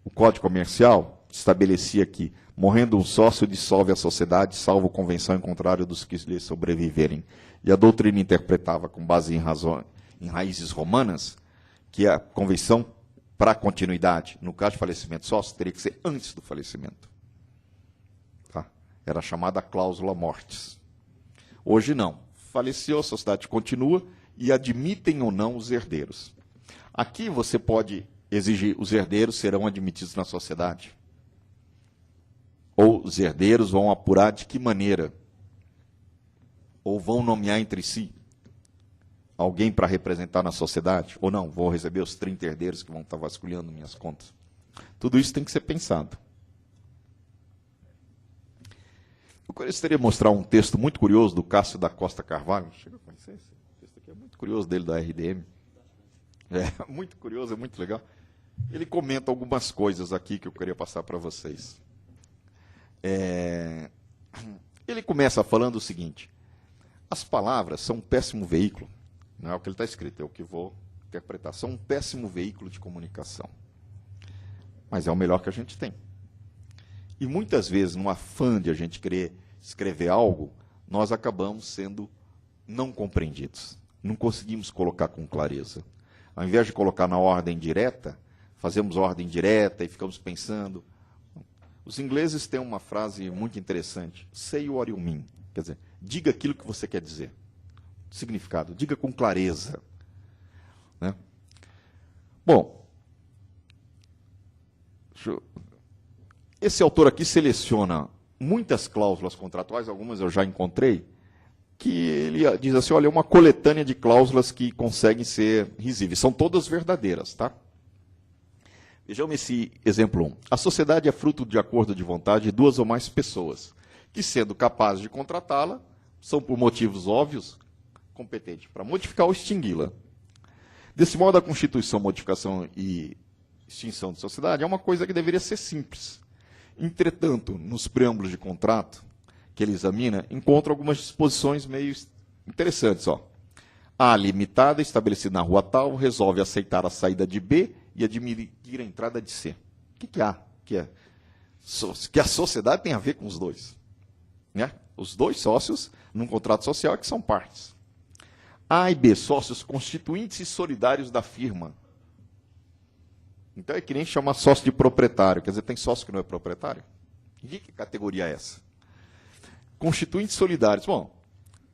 o Código Comercial estabelecia que, morrendo um sócio, dissolve a sociedade, salvo convenção em contrário dos que lhe sobreviverem. E a doutrina interpretava, com base em raízes romanas, que a convenção para continuidade, no caso de falecimento sócio, teria que ser antes do falecimento. Tá? Era chamada cláusula mortis. Hoje não. Faleceu, a sociedade continua e admitem ou não os herdeiros. Aqui você pode exigir, os herdeiros serão admitidos na sociedade. Ou os herdeiros vão apurar de que maneira? Ou vão nomear entre si alguém para representar na sociedade? Ou não, vou receber os 30 herdeiros que vão estar vasculhando minhas contas. Tudo isso tem que ser pensado. Eu gostaria de mostrar um texto muito curioso do Cássio da Costa Carvalho. Chega a conhecer esse texto aqui? É muito curioso, dele, da RDM. É muito curioso, é muito legal. Ele comenta algumas coisas aqui que eu queria passar para vocês. Ele começa falando o seguinte: as palavras são um péssimo veículo. Não é o que ele está escrito, é o que vou interpretar. São um péssimo veículo de comunicação. Mas é o melhor que a gente tem. E muitas vezes, no afã de a gente querer escrever algo, nós acabamos sendo não compreendidos. Não conseguimos colocar com clareza. Ao invés de colocar na ordem direta, fazemos ordem direta e ficamos pensando. Os ingleses têm uma frase muito interessante: say what you mean. Quer dizer, diga aquilo que você quer dizer. Significado, diga com clareza. Né? Bom, esse autor aqui seleciona muitas cláusulas contratuais, algumas eu já encontrei, que ele diz assim, olha, é uma coletânea de cláusulas que conseguem ser risíveis. São todas verdadeiras, tá? Vejamos esse exemplo 1. A sociedade é fruto de acordo de vontade de 2 ou mais pessoas, que, sendo capazes de contratá-la, são, por motivos óbvios, competentes para modificar ou extingui-la. Desse modo, a constituição, modificação e extinção de sociedade é uma coisa que deveria ser simples. Entretanto, nos preâmbulos de contrato, que ele examina, encontra algumas disposições meio interessantes. Ó. A limitada, estabelecida na rua tal, resolve aceitar a saída de B e admitir a entrada de C. O que há? Que a sociedade tem a ver com os dois. Né? Os dois sócios, num contrato social, é que são partes. A e B, sócios constituintes e solidários da firma. Então é que nem chamar sócio de proprietário. Quer dizer, tem sócio que não é proprietário? De que categoria é essa? Constituintes solidários. Bom,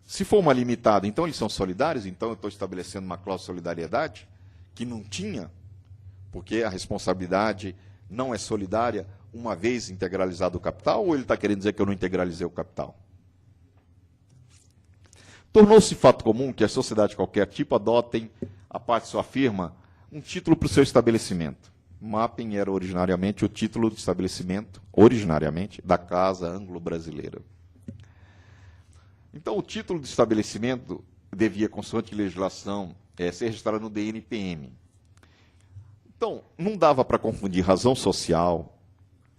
se for uma limitada, então eles são solidários, então eu estou estabelecendo uma cláusula de solidariedade que não tinha, porque a responsabilidade não é solidária uma vez integralizado o capital, ou ele está querendo dizer que eu não integralizei o capital? Tornou-se fato comum que as sociedades de qualquer tipo adotem, a parte de sua firma, um título para o seu estabelecimento. Mapping era originariamente o título de estabelecimento, originariamente, da Casa Anglo-Brasileira. Então, o título de estabelecimento devia, consoante legislação, ser registrado no DNPM. Então, não dava para confundir razão social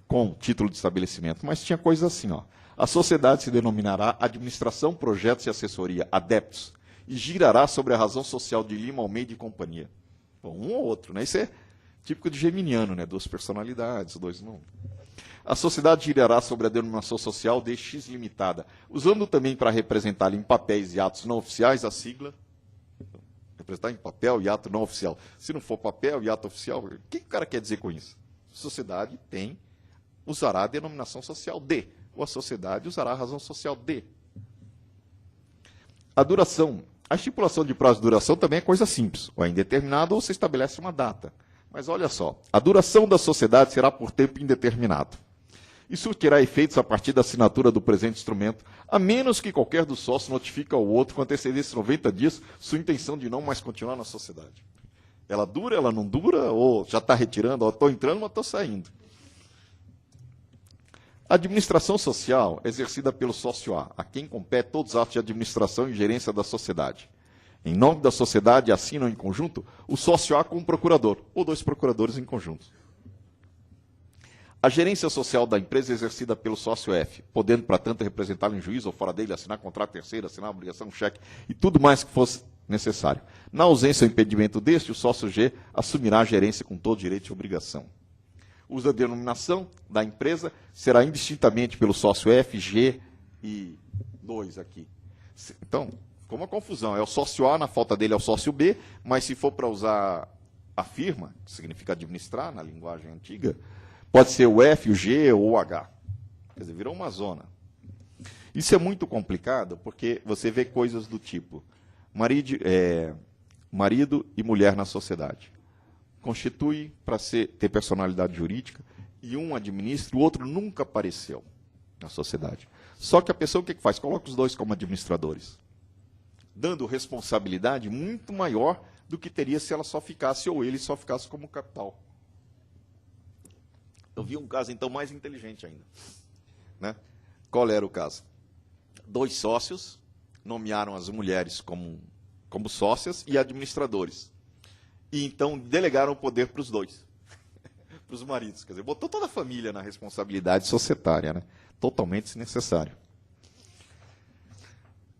com título de estabelecimento, mas tinha coisa assim, ó. A sociedade se denominará Administração, Projetos e Assessoria, Adeptos, e girará sobre a razão social de Lima, Almeida e companhia. Bom, um ou outro, né? Isso é típico de geminiano, né? Duas personalidades, dois nomes. A sociedade girará sobre a denominação social de X Limitada, usando também para representar em papéis e atos não oficiais a sigla. Representar em papel e ato não oficial. Se não for papel e ato oficial, o que o cara quer dizer com isso? A sociedade usará a denominação social D, ou a sociedade usará a razão social D. A duração. A estipulação de prazo de duração também é coisa simples. Ou é indeterminado ou você estabelece uma data. Mas olha só, a duração da sociedade será por tempo indeterminado. Isso terá efeitos a partir da assinatura do presente instrumento, a menos que qualquer dos sócios notifique ao outro com antecedência de 90 dias sua intenção de não mais continuar na sociedade. Ela dura, ela não dura, ou já está retirando, ou estou entrando, mas estou saindo. A administração social é exercida pelo sócio a quem compete todos os atos de administração e gerência da sociedade. Em nome da sociedade, assinam em conjunto o sócio A com o procurador, ou dois procuradores em conjunto. A gerência social da empresa é exercida pelo sócio F, podendo, para tanto, representá-lo em juízo ou fora dele, assinar contrato terceiro, assinar obrigação, cheque e tudo mais que fosse necessário. Na ausência ou impedimento deste, o sócio G assumirá a gerência com todo direito e obrigação. O uso da denominação da empresa será indistintamente pelo sócio F, G e 2 aqui. Então, ficou uma confusão. É o sócio A, na falta dele é o sócio B, mas se for para usar a firma, que significa administrar na linguagem antiga, pode ser o F, o G ou o H. Quer dizer, virou uma zona. Isso é muito complicado, porque você vê coisas do tipo marido e mulher na sociedade. Constitui para ter personalidade jurídica, e um administra, o outro nunca apareceu na sociedade. Só que a pessoa o que faz? Coloca os dois como administradores, dando responsabilidade muito maior do que teria se ela só ficasse, ou ele só ficasse como capital. Eu vi um caso, então, mais inteligente ainda. Né? Qual era o caso? 2 sócios nomearam as mulheres como sócias e administradores. E, então, delegaram o poder para os dois, para os maridos. Quer dizer, botou toda a família na responsabilidade societária, né? Totalmente desnecessário.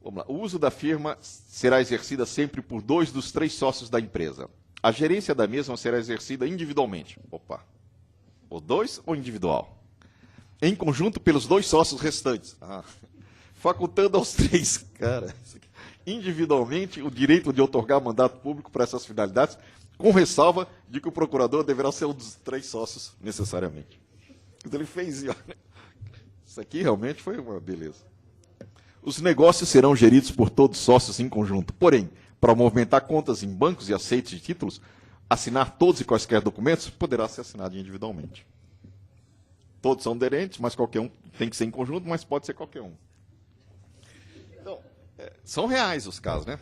Vamos lá. O uso da firma será exercida sempre por 2 dos 3 sócios da empresa. A gerência da mesma será exercida individualmente. Opa! Ou 2 ou individual? Em conjunto pelos 2 sócios restantes. Facultando aos 3, cara, individualmente, o direito de outorgar mandato público para essas finalidades, com ressalva de que o procurador deverá ser um dos 3 sócios, necessariamente. Então ele fez isso aqui realmente foi uma beleza. Os negócios serão geridos por todos os sócios em conjunto. Porém, para movimentar contas em bancos e aceites de títulos, assinar todos e quaisquer documentos poderá ser assinado individualmente. Todos são aderentes, mas qualquer um tem que ser em conjunto, mas pode ser qualquer um. Então, são reais os casos, né?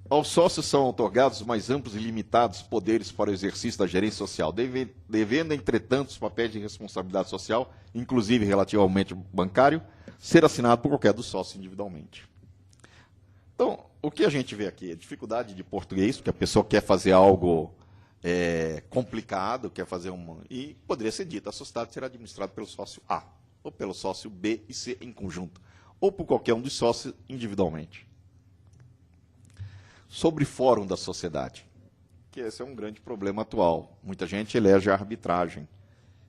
Aos sócios são outorgados mais amplos e limitados poderes para o exercício da gerência social, devendo, entretanto, os papéis de responsabilidade social, inclusive relativamente bancário, ser assinado por qualquer dos sócios individualmente. Então, o que a gente vê aqui é dificuldade de português, porque a pessoa quer fazer algo complicado, quer fazer e poderia ser dito, a sociedade será administrada pelo sócio A. ou pelo sócio B e C em conjunto, ou por qualquer um dos sócios individualmente. Sobre fórum da sociedade, que esse é um grande problema atual. Muita gente elege a arbitragem,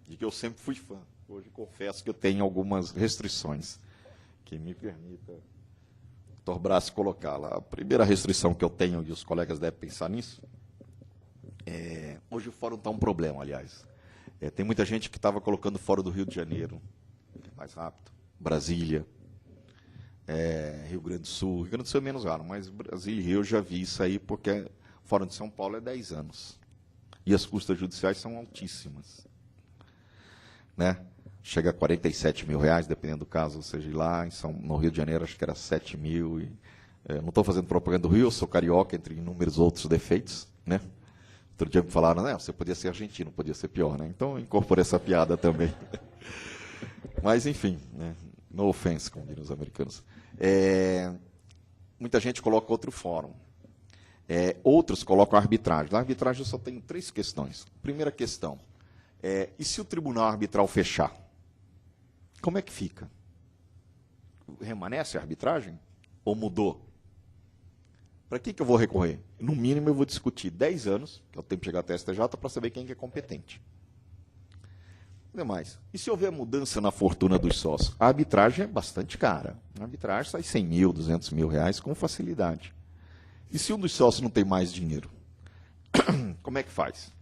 de que eu sempre fui fã. Hoje confesso que eu tenho algumas restrições que me permita Torbraço colocá-la. A primeira restrição que eu tenho, e os colegas devem pensar nisso, hoje o fórum está um problema, aliás. Tem muita gente que estava colocando fora do Rio de Janeiro, mais rápido, Brasília, Rio Grande do Sul. Rio Grande do Sul é menos raro, mas Brasília e Rio eu já vi isso aí, porque o Fórum de São Paulo é 10 anos. E as custas judiciais são altíssimas. Né? Chega a 47 mil reais, dependendo do caso, ou seja, lá no Rio de Janeiro acho que era 7 mil. Não estou fazendo propaganda do Rio, eu sou carioca, entre inúmeros outros defeitos. Né? Outro dia me falaram, né, você podia ser argentino, podia ser pior. Né? Então eu incorporei essa piada também. Mas, enfim, né? No offense, como diriam os americanos. Muita gente coloca outro fórum. Outros colocam a arbitragem. Na arbitragem eu só tenho 3 questões. Primeira questão, e se o tribunal arbitral fechar? Como é que fica? Remanesce a arbitragem? Ou mudou? Para que eu vou recorrer? No mínimo eu vou discutir 10 anos, que é o tempo de chegar até a STJ, para saber quem que é competente. Demais. E se houver mudança na fortuna dos sócios? A arbitragem é bastante cara. A arbitragem sai 100 mil, 200 mil reais com facilidade. E se um dos sócios não tem mais dinheiro? Como é que faz?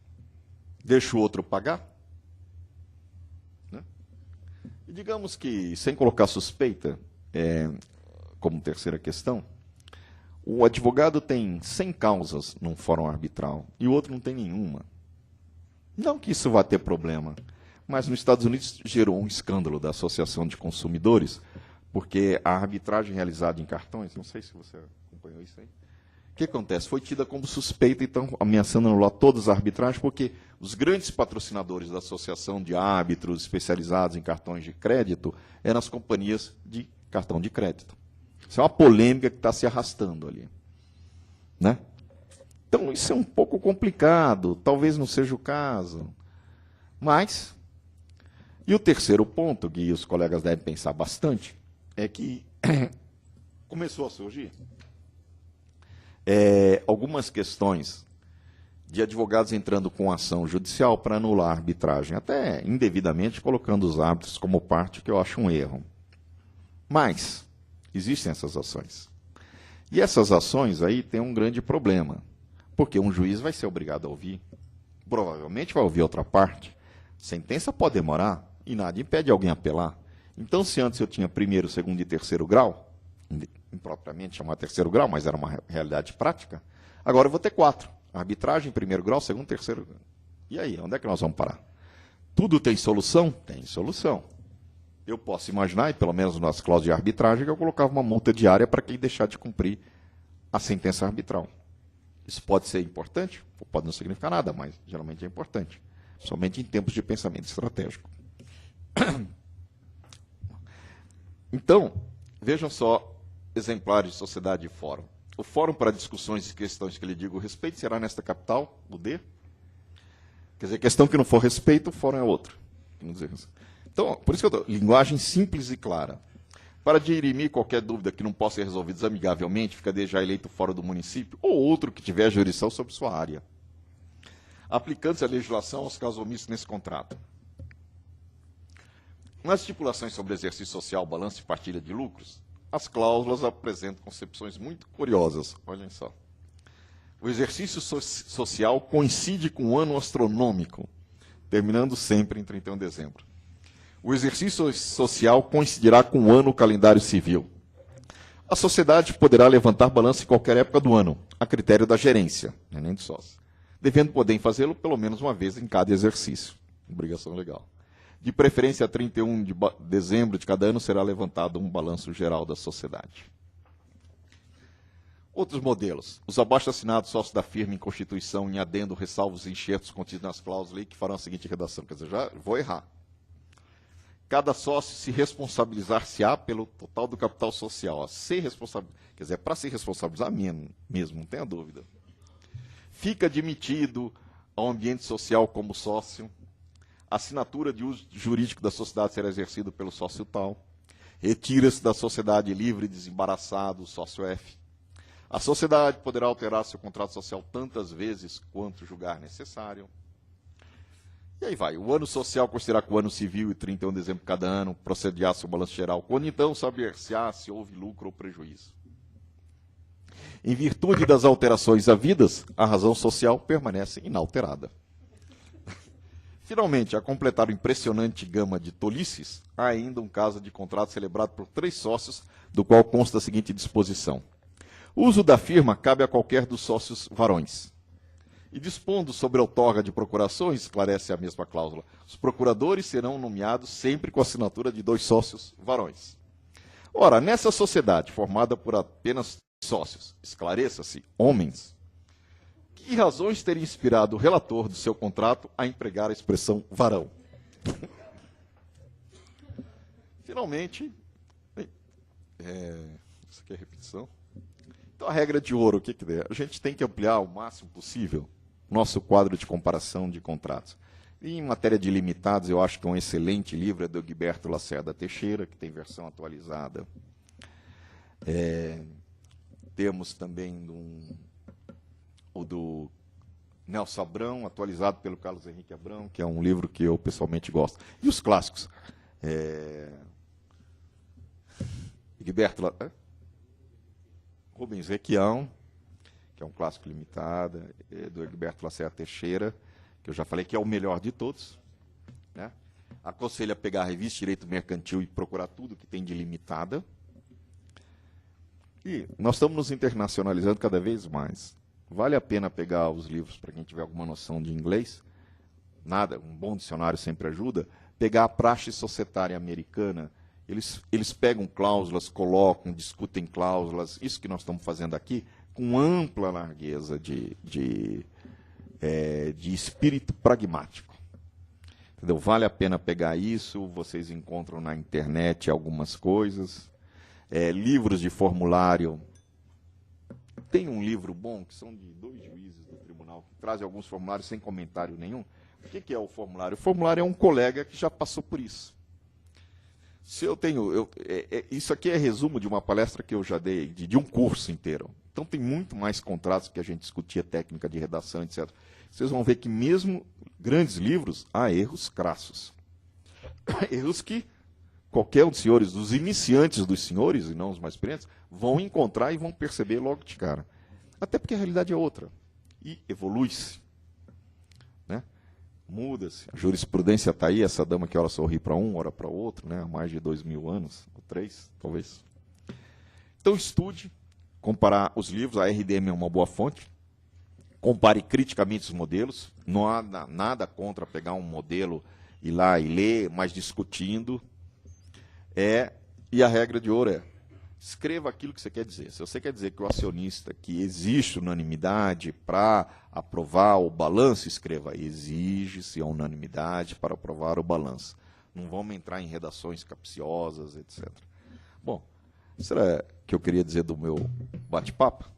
Deixa o outro pagar? Né? E digamos que, sem colocar suspeita, como terceira questão, o advogado tem 100 causas num fórum arbitral e o outro não tem nenhuma. Não que isso vá ter problema, mas nos Estados Unidos gerou um escândalo da Associação de Consumidores, porque a arbitragem realizada em cartões, não sei se você acompanhou isso aí, o que acontece? Foi tida como suspeita, então, ameaçando anular todas as arbitragens, porque os grandes patrocinadores da Associação de Árbitros especializados em cartões de crédito eram as companhias de cartão de crédito. Isso é uma polêmica que está se arrastando ali. Né? Então, isso é um pouco complicado, talvez não seja o caso. Mas, e o terceiro ponto, que os colegas devem pensar bastante, é que começou a surgir algumas questões de advogados entrando com ação judicial para anular a arbitragem, até indevidamente colocando os árbitros como parte, que eu acho um erro. Mas existem essas ações. E essas ações aí têm um grande problema, porque um juiz vai ser obrigado a ouvir, provavelmente vai ouvir outra parte, sentença pode demorar e nada impede alguém apelar. Então, se antes eu tinha primeiro, segundo e terceiro grau, impropriamente chamar terceiro grau, mas era uma realidade prática, agora eu vou ter 4. Arbitragem, primeiro grau, segundo, terceiro grau. E aí, onde é que nós vamos parar? Tudo tem solução? Tem solução. Eu posso imaginar, e pelo menos nas cláusulas de arbitragem, que eu colocava uma multa diária para quem deixar de cumprir a sentença arbitral. Isso pode ser importante, ou pode não significar nada, mas geralmente é importante, somente em tempos de pensamento estratégico. Então, vejam só exemplares de sociedade e fórum. O fórum para discussões e questões que lhe digo respeito será nesta capital, o D. Quer dizer, questão que não for respeito, o fórum é outro. Então, por isso que eu estou, linguagem simples e clara. Para dirimir qualquer dúvida que não possa ser resolvida amigavelmente, fica desde já eleito o fórum do município ou outro que tiver jurisdição sobre sua área, aplicando-se a legislação aos casos omissos nesse contrato. Nas estipulações sobre exercício social, balanço e partilha de lucros, as cláusulas apresentam concepções muito curiosas. Olhem só. O exercício social coincide com o ano astronômico, terminando sempre em 31 de dezembro. O exercício social coincidirá com o ano calendário civil. A sociedade poderá levantar balanço em qualquer época do ano, a critério da gerência, nem do sócio, devendo poder fazê-lo pelo menos uma vez em cada exercício. Obrigação legal. De preferência, a 31 de dezembro de cada ano será levantado um balanço geral da sociedade. Outros modelos. Os abaixo-assinados sócios da firma em constituição, em adendo, ressalvos e enxertos contidos nas cláusulas que farão a seguinte redação. Quer dizer, já vou errar. Cada sócio se responsabilizar-se-á pelo total do capital social. Quer dizer, para se responsabilizar mesmo, não tenha dúvida. Fica admitido ao ambiente social como sócio. A assinatura de uso jurídico da sociedade será exercida pelo sócio tal. Retira-se da sociedade livre e desembaraçado o sócio F. A sociedade poderá alterar seu contrato social tantas vezes quanto julgar necessário. E aí vai. O ano social considerará que o ano civil e 31 de dezembro de cada ano proceder-se o balanço geral, quando então saber-se-á se houve lucro ou prejuízo. Em virtude das alterações havidas, a razão social permanece inalterada. Finalmente, a completar a impressionante gama de tolices, há ainda um caso de contrato celebrado por 3 sócios, do qual consta a seguinte disposição. O uso da firma cabe a qualquer dos sócios varões. E dispondo sobre a outorga de procurações, esclarece a mesma cláusula, os procuradores serão nomeados sempre com a assinatura de 2 sócios varões. Ora, nessa sociedade formada por apenas sócios, esclareça-se, homens, que razões teria inspirado o relator do seu contrato a empregar a expressão varão? Finalmente, isso aqui é repetição. Então, a regra de ouro, o que é? A gente tem que ampliar o máximo possível nosso quadro de comparação de contratos. E em matéria de limitados, eu acho que um excelente livro é do Gilberto Lacerda Teixeira, que tem versão atualizada. Temos também o do Nelson Abrão, atualizado pelo Carlos Henrique Abrão, que é um livro que eu pessoalmente gosto. E os clássicos. Rubens Requião, que é um clássico limitado, do Gilberto Lacerda Teixeira, que eu já falei que é o melhor de todos. Né? Aconselho a pegar a revista Direito Mercantil e procurar tudo que tem de limitada. E nós estamos nos internacionalizando cada vez mais. Vale a pena pegar os livros, para quem tiver alguma noção de inglês, nada, um bom dicionário sempre ajuda, pegar a praxe societária americana. Eles pegam cláusulas, colocam, discutem cláusulas, isso que nós estamos fazendo aqui, com ampla largueza de espírito pragmático. Entendeu? Vale a pena pegar isso, vocês encontram na internet algumas coisas. Livros de formulário. Tem um livro bom, que são de 2 juízes do tribunal, que trazem alguns formulários sem comentário nenhum. O que é o formulário? O formulário é um colega que já passou por isso. Se eu tenho... isso aqui é resumo de uma palestra que eu já dei, de um curso inteiro. Então, tem muito mais contratos que a gente discutia, técnica de redação, etc. Vocês vão ver que mesmo grandes livros, há erros crassos. Erros que qualquer um dos senhores, dos iniciantes dos senhores, e não os mais experientes, vão encontrar e vão perceber logo de cara. Até porque a realidade é outra. E evolui-se. Né? Muda-se. A jurisprudência está aí, essa dama que ora sorri para um, ora para o outro, né? Há mais de 2000 anos, ou 3, talvez. Então, estude. Comparar os livros, a RDM é uma boa fonte. Compare criticamente os modelos. Não há nada contra pegar um modelo, ir lá e ler, mas discutindo. E a regra de ouro é, escreva aquilo que você quer dizer. Se você quer dizer que o acionista, que existe unanimidade para aprovar o balanço, escreva, exige-se a unanimidade para aprovar o balanço. Não vamos entrar em redações capciosas, etc. Bom, isso era o que eu queria dizer do meu bate-papo.